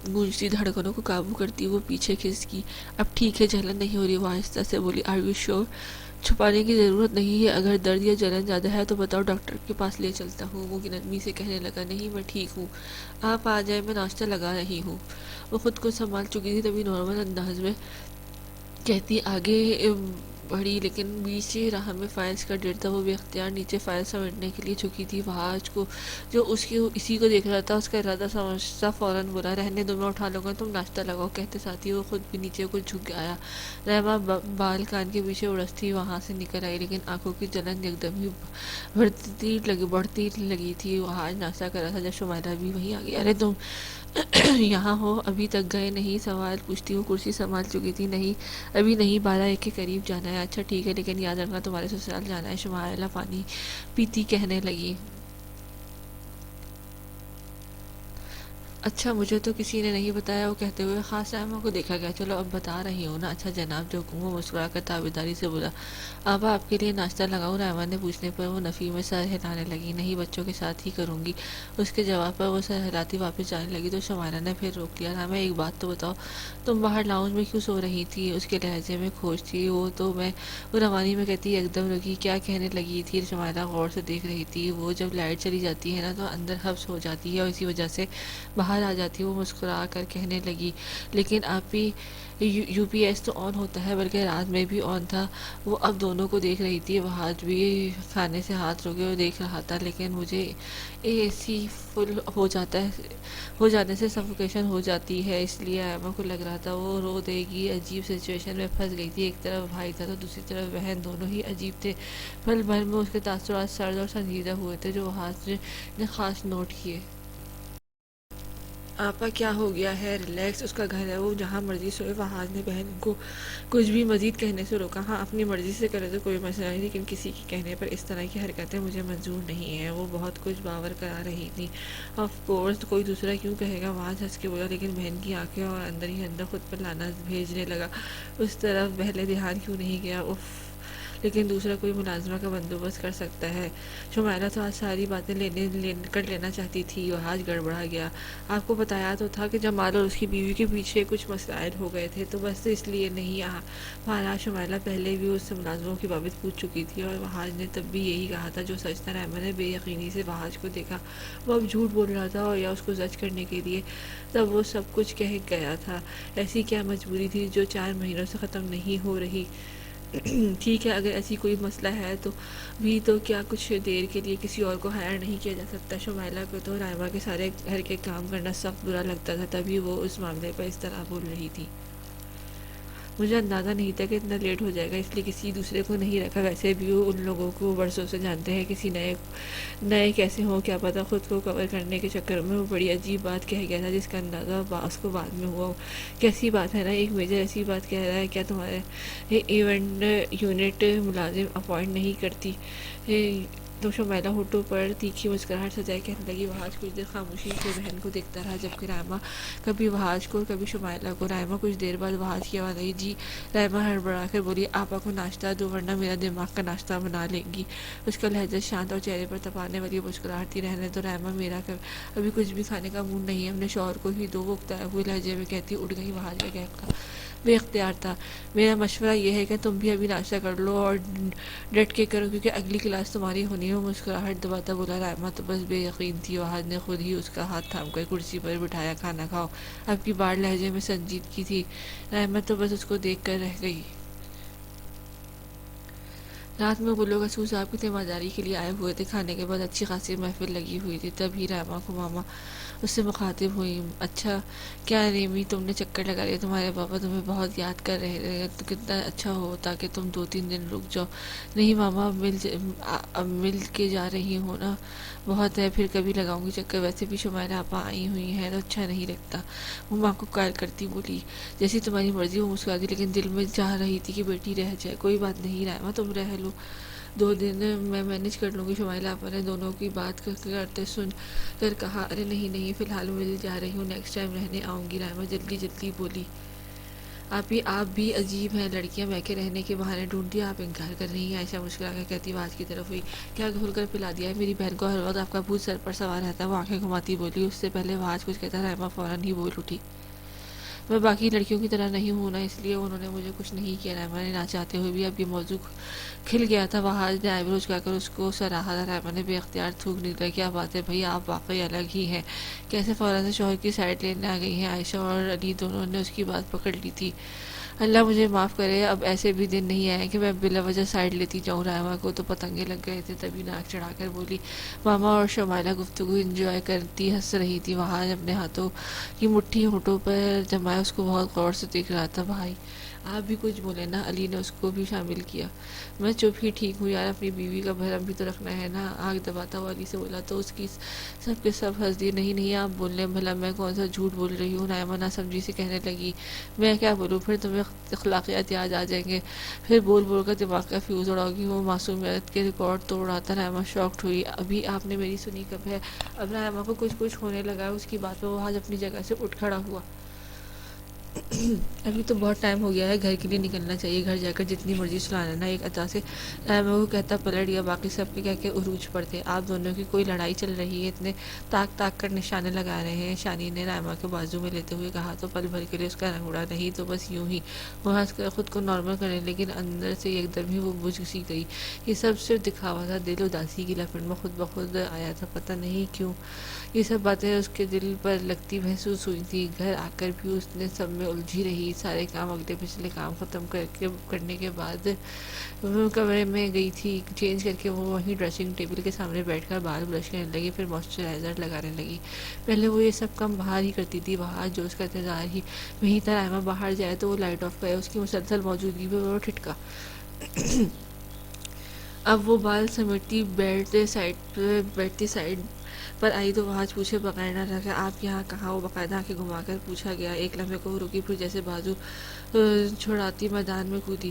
گونجتی دھڑکنوں کو قابو کرتی وہ پیچھے کھسکی۔ اب ٹھیک ہے، جلن نہیں ہو رہی، وہ آہستہ سے بولی۔ Are you sure? چھپانے کی ضرورت نہیں ہے، اگر درد یا جلن زیادہ ہے تو بتاؤ، ڈاکٹر کے پاس لے چلتا ہوں۔ وہ نرمی سے کہنے لگا، نہیں میں ٹھیک ہوں، آپ آ جائیں، میں ناشتہ لگا رہی ہوں۔ وہ خود کو سنبھال چکی تھی، تبھی نارمل انداز میں کہتی آگے بڑھی، لیکن بیچ راہ میں فائلز کا ڈھیر تھا۔ وہ بے اختیار نیچے فائل سمیٹنے کے لیے جھکی تھی۔ وہاج کو جو اسی کو دیکھ رہا تھا، اس کا ارادہ سمجھتا فوراً بولا، رہنے دو، میں اٹھا لوں گا، تم ناشتہ لگاؤ۔ کہتے ساتھ ہی وہ خود بھی نیچے کو جھک آیا۔ رائمہ بال کان کے پیچھے اڑستی وہاں سے نکل آئی، لیکن آنکھوں کی جلن یکدم ہی بڑھتی لگی تھی۔ وہاج ناشتہ کر رہا تھا جب شمائلہ بھی وہیں آ گئی۔ ارے تم یہاں ہو، ابھی تک گئے نہیں؟ سوال پوچھتی وہ کرسی سنبھال چکی تھی۔ نہیں ابھی نہیں، 12 کے قریب جانا ہے۔ اچھا ٹھیک ہے، لیکن یاد رکھنا تمہارے سسرال جانا ہے، شمائلہ پانی پیتی کہنے لگی۔ اچھا، مجھے تو کسی نے نہیں بتایا، وہ کہتے ہوئے خاص رائمہ کو دیکھا گیا۔ چلو اب بتا رہی ہوں نا۔ اچھا جناب، جو حکم۔ وہ مسکرا کر تابعداری سے بولا۔ آبا آپ کے لیے ناشتہ لگاؤں؟ رائمہ نے پوچھنے پر وہ نفی میں سر ہلانے لگی۔ نہیں، بچوں کے ساتھ ہی کروں گی۔ اس کے جواب پر وہ سر ہلاتی واپس جانے لگی تو شمائلہ نے پھر روک لیا۔ رائمہ ایک بات تو بتاؤ، تم باہر لاؤنج میں کیوں سو رہی تھی؟ اس کے لہجے میں کھوج تھی۔ وہ روانی میں کہتی ایک دم رکی، کیا کہنے لگی تھی؟ شمائلہ غور سے دیکھ رہی تھی۔ وہ جب لائٹ چلی جاتی ہے نا تو اندر حبس ہو جاتی ہے اور اسی وجہ سے باہر آ جاتی ہے۔ وہ مسکرا کر کہنے لگی، لیکن آپ ہی یو پی ایس تو آن ہوتا ہے، بلکہ رات میں بھی آن تھا۔ وہ اب دونوں کو دیکھ رہی تھی۔ وہاج بھی کھانے سے ہاتھ روکے اور دیکھ رہا تھا، لیکن مجھے اے سی فل ہو جانے سے سفوکیشن ہو جاتی ہے، اس لیے ایما کو لگ رہا تھا وہ رو دے گی۔ عجیب سچویشن میں پھنس گئی تھی، ایک طرف بھائی تھا تو دوسری طرف بہن، دونوں ہی عجیب تھے۔ پل بھر میں اس کے تاثرات سرد اور سنجیدہ ہوئے تھے، جو وہاج نے خاص نوٹ کیے۔ آپا کیا ہو گیا ہے؟ ریلیکس، اس کا گھر ہے، وہ جہاں مرضی سوئے۔ وہاج نے بہن کو کچھ بھی مزید کہنے سے روکا۔ ہاں اپنی مرضی سے کرے تو کوئی مسئلہ نہیں، لیکن کسی کے کہنے پر اس طرح کی حرکتیں مجھے منظور نہیں ہیں۔ وہ بہت کچھ باور کرا رہی تھی۔ آف کورس، کوئی دوسرا کیوں کہے گا؟ وہاج ہنس کے بولا، لیکن بہن کی آنکھیں اور اندر ہی اندر خود پر لانا بھیجنے لگا۔ اس طرف پہلے دھیان کیوں نہیں گیا؟ اف لیکن دوسرا کوئی ملازمہ کا بندوبست کر سکتا ہے۔ شمائلہ تو آج ساری باتیں کر لینا چاہتی تھی، وہ آج گڑبڑا گیا۔ آپ کو بتایا تو تھا کہ جمال اور اس کی بیوی کے پیچھے کچھ مسائل ہو گئے تھے، تو بس اس لیے نہیں مہاراج شمائلہ پہلے بھی اس سے ملازموں کی بابت پوچھ چکی تھی، اور وہاج نے تب بھی یہی کہا تھا جو سچ تھا۔ رحمہ نے بے یقینی سے وہاج کو دیکھا، وہ اب جھوٹ بول رہا تھا، اور یا اس کو زج کرنے کے لیے تب وہ سب کچھ کہہ گیا تھا۔ ایسی کیا مجبوری تھی جو 4 مہینوں سے ختم نہیں ہو رہی؟ ٹھیک ہے، اگر ایسی کوئی مسئلہ ہے تو کیا کچھ دیر کے لیے کسی اور کو ہائر نہیں کیا جا سکتا؟ شمائلہ کو تو رائمہ کے سارے گھر کے کام کرنا سخت برا لگتا تھا، تبھی وہ اس معاملے پر اس طرح بول رہی تھی۔ مجھے اندازہ نہیں تھا کہ اتنا لیٹ ہو جائے گا، اس لیے کسی دوسرے کو نہیں رکھا۔ ویسے بھی وہ ان لوگوں کو برسوں سے جانتے ہیں، کسی نئے کیسے ہوں کیا پتہ۔ خود کو کور کرنے کے چکر میں وہ بڑی عجیب بات کہہ گیا تھا، جس کا اندازہ اس کو بعد میں ہوا۔ کیسی بات ہے نا، ایک میجر ایسی بات کہہ رہا ہے، کیا تمہارے ایونٹ یونٹ ملازم اپوائنٹ نہیں کرتی؟ تو شمائلہ ہونٹوں پر تیکھی مسکراہٹ سجائے کہنے لگی۔ وہاج کچھ دیر خاموشی سے بہن کو دیکھتا رہا، جبکہ رائمہ کبھی وہاج کو کبھی شمائلہ کو۔ رائمہ کچھ دیر بعد وہاج کی آواز آئی، جی۔ رائمہ ہڑبڑا کر بولی، آپا کو ناشتہ دو ورنہ میرا دماغ کا ناشتہ بنا لیں گی۔ اس کا لہجہ شانت اور چہرے پر تپانے والی مسکراہٹ تھی۔ رہنے دو رائمہ، میرا ابھی کچھ بھی کھانے کا موڈ نہیں ہے، اپنے شوہر کو ہی دو، وہ اکتائے ہوئے لہجے میں کہتی اٹھ گئی۔ وہاج کا کہنا بے اختیار تھا، میرا مشورہ یہ ہے کہ تم بھی ابھی ناشتہ کر لو، اور ڈٹ کے کرو، کیونکہ اگلی کلاس تمہاری ہونی ہے۔ وہ مسکراہٹ دباتا بولا۔ رائمہ تو بس بے یقین تھی، وہاج نے خود ہی اس کا ہاتھ تھام کر کرسی پر بٹھایا۔ کھانا کھاؤ۔ اب کی بار لہجے میں سنجیدگی تھی۔ رائمہ تو بس اس کو دیکھ کر رہ گئی۔ رات میں وہ لوگ اسو صاحب کی تیمارداری کے لیے آئے ہوئے تھے۔ کھانے کے بعد اچھی خاصی محفل لگی ہوئی تھی، تب ہی رائمہ کو ماما اس سے مخاطب ہوئی۔ اچھا کیا ریمی، تم نے چکر لگا لیا؟ تمہارے پاپا تمہیں بہت یاد کر رہے ہیں، تو کتنا اچھا ہوتا کہ تم 2-3 دن رک جاؤ۔ نہیں ماما، اب مل کے جا رہی ہوں نا، بہت ہے، پھر کبھی لگاؤں گی چکر۔ ویسے بھی شمائلہ آپا آئی ہوئی ہیں تو اچھا نہیں لگتا۔ وہ ماں کو قائل کرتی بولی، جیسی تمہاری مرضی۔ وہ مسکرا دی، لیکن دل میں چاہ رہی تھی کہ بیٹی رہ جائے۔ کوئی بات نہیں رائمہ، تم رہ لو، 2 دن میں مینج کر لوں گی۔ شمائلہ آپا نے دونوں کی بات کرتے سن کر کہا، ارے نہیں، فی الحال مل جا رہی ہوں، نیکسٹ ٹائم رہنے آؤں گی۔ رائمہ جلدی بولی، آپ بھی عجیب ہیں، لڑکیاں میکے رہنے کے بہانے ڈھونڈتی، آپ انکار کر رہی ہیں۔ عائشہ مسکرا کر کہتی وہاج کی طرف ہوئی، کیا گھول کر پلا دیا ہے؟ میری بہن کو ہر وقت آپ کا بھوت سر پر سوار رہتا ہے۔ وہ آنکھیں گھماتی بولی۔ اس سے پہلے وہاج کچھ کہتا رائمہ فوراً ہی بول اٹھی، میں باقی لڑکیوں کی طرح نہیں ہوں نا، اس لیے انہوں نے مجھے کچھ نہیں کیا۔ رائمہ نے نہ چاہتے ہوئے بھی اب یہ موضوع کھل گیا تھا۔ وہاج نے آئی برو جھکا کر اس کو سراہا تھا۔ رائمہ نے بے اختیار تھوک نکلا، کیا بات ہے بھائی، آپ واقعی الگ ہی ہیں، کیسے فوراً سے شوہر کی سائڈ لینے آ گئی ہیں؟ عائشہ اور علی دونوں نے اس کی بات پکڑ لی تھی۔ اللہ مجھے معاف کرے، اب ایسے بھی دن نہیں آئے کہ میں بلا وجہ سائڈ لیتی جاؤں۔ رائمہ کو تو پتنگے لگ گئے تھے، تبھی ناک چڑھا کر بولی۔ ماما اور شمائلہ گفتگو انجوائے کرتی ہنس رہی تھی۔ وہاج اپنے ہاتھوں کی مٹھی ہونٹوں پر جمائے اس کو بہت غور سے دیکھ رہا تھا۔ بھائی آپ بھی کچھ بولے نا، علی نے اس کو بھی شامل کیا۔ میں چپ ہی ٹھیک ہوں یار، اپنی بیوی کا بھرم بھی تو رکھنا ہے نا، آنکھ دباتا ہوا علی سے بولا تو اس کی سب کے سب ہنس دی۔ نہیں آپ بول لیں، بھلا میں کون سا جھوٹ بول رہی ہوں؟ رائمہ نہ سمجھی سے کہنے لگی، میں کیا بولوں، پھر تمہیں اخلاقیات یاد آ جائیں گے، پھر بول کر دماغ کا فیوز اڑاؤ گی۔ وہ معصومیت کے ریکارڈ توڑ رہا تھا۔ رائمہ شاکڈ ہوئی، ابھی آپ نے میری سنی کب ہے؟ اب رائمہ کو کچھ ہونے لگا اس کی بات میں۔ وہ آج اپنی جگہ سے اٹھ کھڑا ہوا، ابھی تو بہت ٹائم ہو گیا ہے، گھر کے لیے نکلنا چاہیے، گھر جا کر جتنی مرضی سنا لینا۔ ایک ادا سے رائمہ کو کہتا پلٹ گیا، باقی سب کے کہہ کے عروج پر تھے، آپ دونوں کی کوئی لڑائی چل رہی ہے، اتنے تاک کر نشانے لگا رہے ہیں؟ شانی نے رائمہ کے بازو میں لیتے ہوئے کہا تو پل بھر کے لیے اس کا رنگ اڑا، نہیں تو بس یوں ہی۔ وہ ہنس کر خود کو نارمل کرنے، لیکن اندر سے ایک دم ہی وہ بجھ سی گئی۔ یہ سب صرف دکھاوا تھا، دل اداسی کی لپٹ میں خود بخود آیا تھا، پتہ نہیں کیوں یہ سب باتیں اس کے دل پر لگتی محسوس ہوئی تھی۔ گھر آ کر بھی اس نے سب میں الجھی رہی، سارے کام اگلے پچھلے کام ختم کرنے کے بعد وہ کمرے میں گئی تھی، چینج کر کے وہ وہیں ڈریسنگ ٹیبل کے سامنے بیٹھ کر بال برش کرنے لگی، پھر موئسچرائزر لگانے لگی۔ پہلے وہ یہ سب کام باہر ہی کرتی تھی، وہاں جو اس کا انتظار ہی وہیں تھا، رائمہ باہر جائے تو وہ لائٹ آف کرے، اس کی مسلسل موجودگی پہ وہ ٹھٹکا۔ اب وہ بال سمیٹتی بیٹھتی سائڈ پر آئی تو وہاں پوچھے بغیر نہ رکھا، آپ یہاں کہاں؟ وہ باقاعدہ آنکھیں گھما کر پوچھا گیا۔ ایک لمحے کو وہ رکی، پھر جیسے بازو چھڑاتی میدان میں کودی۔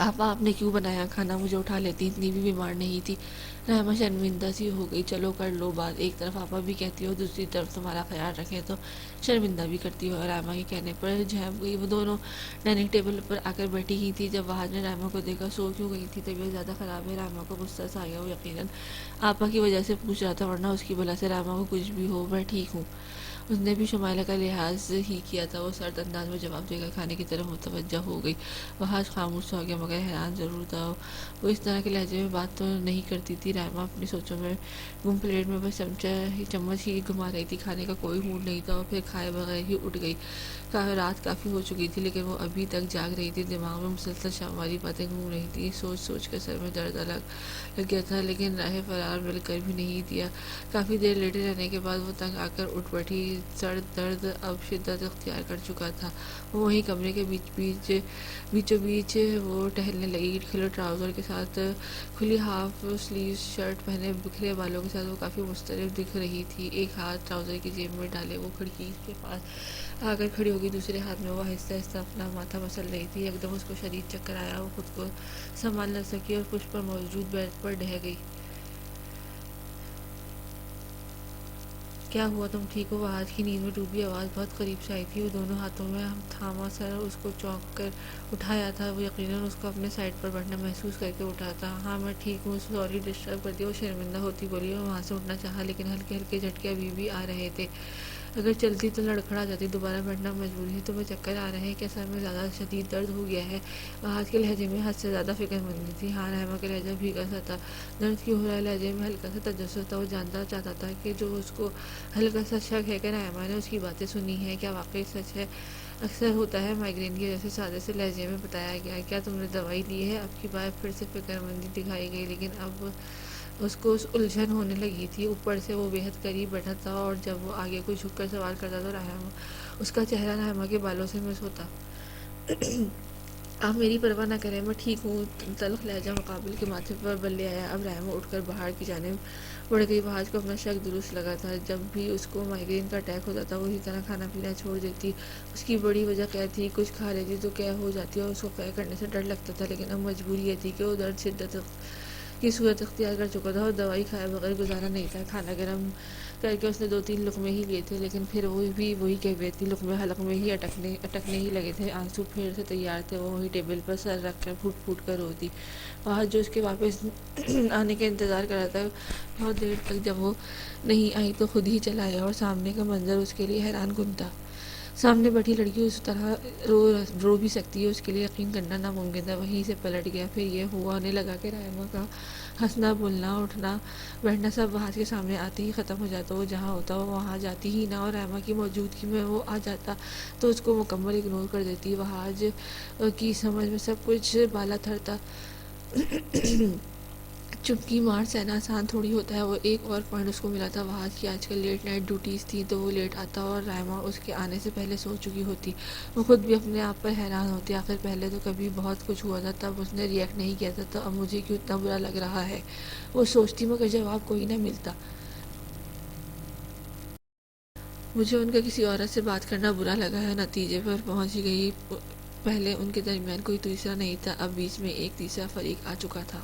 آپ نے کیوں بنایا کھانا، مجھے اٹھا لیتی، اتنی بھی بیمار نہیں تھی۔ رحمہ شرمندہ سی ہو گئی، چلو کر لو بات، ایک طرف آپا بھی کہتی ہو، دوسری طرف تمہارا خیال رکھیں تو شرمندہ بھی کرتی ہو۔ رحمہ کے کہنے پر جھپ گئی۔ وہ دونوں ڈائننگ ٹیبل پر آ کر بیٹھی ہی تھی جب وہاں نے رحمہ کو دیکھا۔ سو کیوں گئی تھی؟ طبیعت زیادہ خراب ہے؟ رحمہ کو غصہ سا آیا۔ وہ یقیناً آپا کی وجہ سے پوچھ رہا تھا، ورنہ اس کی بلا سے رحمہ کو کچھ بھی ہو، میں ٹھیک ہوں۔ اس نے بھی شمائلہ کا لحاظ ہی کیا تھا۔ وہ سرد انداز میں جواب دے کر کھانے کی طرف متوجہ ہو گئی۔ وہ آج خاموش ہو گیا مگر حیران ضرور تھا۔ وہ اس طرح کے لہجے میں بات تو نہیں کرتی تھی۔ رحمہ اپنی سوچوں میں گم، پلیٹ میں بس چمچ ہی گھما رہی تھی، کھانے کا کوئی موڈ نہیں تھا۔ وہ پھر کھائے بغیر ہی اٹھ گئی۔ رات کافی ہو چکی تھی لیکن وہ ابھی تک جاگ رہی تھی۔ دماغ میں مسلسل شام والی باتیں گھوم رہی تھی۔ سوچ سوچ کر سر میں درد لگ گیا تھا لیکن راہ فرار مل کر بھی نہیں دیا۔ کافی دیر لیٹے رہنے کے بعد وہ تنگ آ کر اٹھ بیٹھی۔ سر درد اب شدت اختیار کر چکا تھا۔ وہ وہیں کمرے کے بیچوں بیچ وہ ٹہلنے لگی۔ کھلے ٹراؤزر کے ساتھ کھلی ہاف سلیو شرٹ پہنے بکھرے بالوں کے ساتھ وہ کافی مضطرب دکھ رہی تھی۔ ایک ہاتھ ٹراؤزر کی جیب میں ڈالے وہ کھڑکی کے پاس آ کر کھڑی ہوگی۔ دوسرے ہاتھ میں وہ آہستہ آہستہ اپنا ماتھا مسل رہی تھی۔ ایک دم اس کو شدید چکر آیا۔ وہ خود کو سنبھال نہ سکی اور پشت پر موجود بیڈ پر ڈہ گئی۔ کیا ہوا، تم ٹھیک ہو؟ وہ آج کی نیند میں ڈوبی آواز بہت قریب سے آئی تھی۔ وہ دونوں ہاتھوں میں تھاما سر اس کو چونک کر اٹھایا تھا۔ وہ یقیناً اس کو اپنے سائڈ پر بیٹھنا محسوس کر کے اٹھا تھا۔ ہاں میں ٹھیک ہوں، سوری ڈسٹرب کر دیا، وہ شرمندہ ہوتی بولی۔ اور وہاں سے اٹھنا چاہا لیکن ہلکے ہلکے جھٹکے ابھی بھی آ رہے تھے۔ اگر چلتی تو لڑکھڑا جاتی، دوبارہ بیٹھنا مجبوری ہے۔ تمہیں چکر آ رہے ہیں کیا؟ سر میں زیادہ شدید درد ہو گیا ہے؟ آج کے لہجے میں حد سے زیادہ فکر مندی تھی۔ ہاں، رحمہ کا لہجہ بھیگا سا تھا۔ درد کیوں ہو رہا ہے؟ لہجے میں ہلکا سا تجسس تھا۔ وہ جاننا چاہتا تھا کہ جو اس کو ہلکا سا شک ہے کہ رحمہ نے اس کی باتیں سنی ہیں کیا واقعی سچ ہے؟ اکثر ہوتا ہے مائیگرین کی وجہ سے، سادے سے لہجے میں بتایا گیا۔ کیا تم نے دوائی لی ہے؟ اب کی بار پھر سے فکر مندی دکھائی گئی لیکن اب اس کو الجھن ہونے لگی تھی۔ اوپر سے وہ بے حد قریب بیٹھا تھا اور جب وہ آگے کو جھک کر سوال کرتا تو رحمہ اس کا چہرہ رحمہ کے بالوں سے مس ہوتا۔ آپ میری پرواہ نہ کریں، میں ٹھیک ہوں۔ تلخ لہجہ مقابل کے ماتھے پر بل لے آیا۔ اب رحمہ اٹھ کر باہر کی جانب بڑھ گئی۔ وہاں کو اپنا شک درست لگا تھا۔ جب بھی اس کو مائیگرین کا اٹیک ہوتا تھا وہ اسی طرح کھانا پینا چھوڑ دیتی۔ اس کی بڑی وجہ کیا تھی؟ کچھ کھا لیتی تو کیا ہو جاتی اور اس کو کیا کرنے سے ڈر لگتا تھا، لیکن اب مجبوری یہ تھی کہ وہ درد شدت کی صورت اختیار کر چکا تھا اور دوائی کھائے بغیر گزارا نہیں تھا۔ کھانا گرم کر کے اس نے 2-3 لقمے ہی لیے تھے لیکن پھر وہ بھی وہی کیفیت تھی، لقمے حلق میں ہی اٹکنے ہی لگے تھے۔ آنسو پھر سے تیار تھے۔ وہ وہی ٹیبل پر سر رکھ کر پھوٹ پھوٹ کر روتی۔ وہاں جو اس کے واپس آنے کا انتظار کر رہا تھا بہت دیر تک، جب وہ نہیں آئی تو خود ہی چلا آیا اور سامنے کا منظر اس کے لیے حیران کن تھا۔ سامنے بیٹھی لڑکی اس طرح رو بھی سکتی ہے، اس کے لیے یقین کرنا ناممکن تھا۔ وہیں سے پلٹ گیا۔ پھر یہ ہونے لگا کہ رحمہ کا ہنسنا، بولنا، اٹھنا بیٹھنا سب وہاں کے سامنے آتے ہی ختم ہو جاتا۔ وہ جہاں ہوتا وہ وہاں جاتی ہی نہ، اور رحمہ کی موجودگی میں وہ آ جاتا تو اس کو مکمل اگنور کر دیتی۔ وہاں کی سمجھ میں سب کچھ بالا تر تھا۔ چپکی مار سہنا آسان تھوڑی ہوتا ہے۔ وہ ایک اور پوائنٹ اس کو ملا تھا، وہاں کی آج کل لیٹ نائٹ ڈیوٹیز تھیں تو وہ لیٹ آتا اور رحمہ اس کے آنے سے پہلے سو چکی ہوتی۔ وہ خود بھی اپنے آپ پر حیران ہوتی۔ آخر پہلے تو کبھی بہت کچھ ہوا تھا تب اس نے ریئیکٹ نہیں کیا تھا، تو اب مجھے کیوں اتنا برا لگ رہا ہے؟ وہ سوچتی مگر جواب کوئی نہ ملتا۔ مجھے ان کا کسی عورت سے بات کرنا برا لگا ہے، نتیجے پر پہنچ گئی۔ پہلے ان کے درمیان کوئی تیسرا نہیں تھا، اب بیچ میں ایک تیسرا فریق آ چکا تھا۔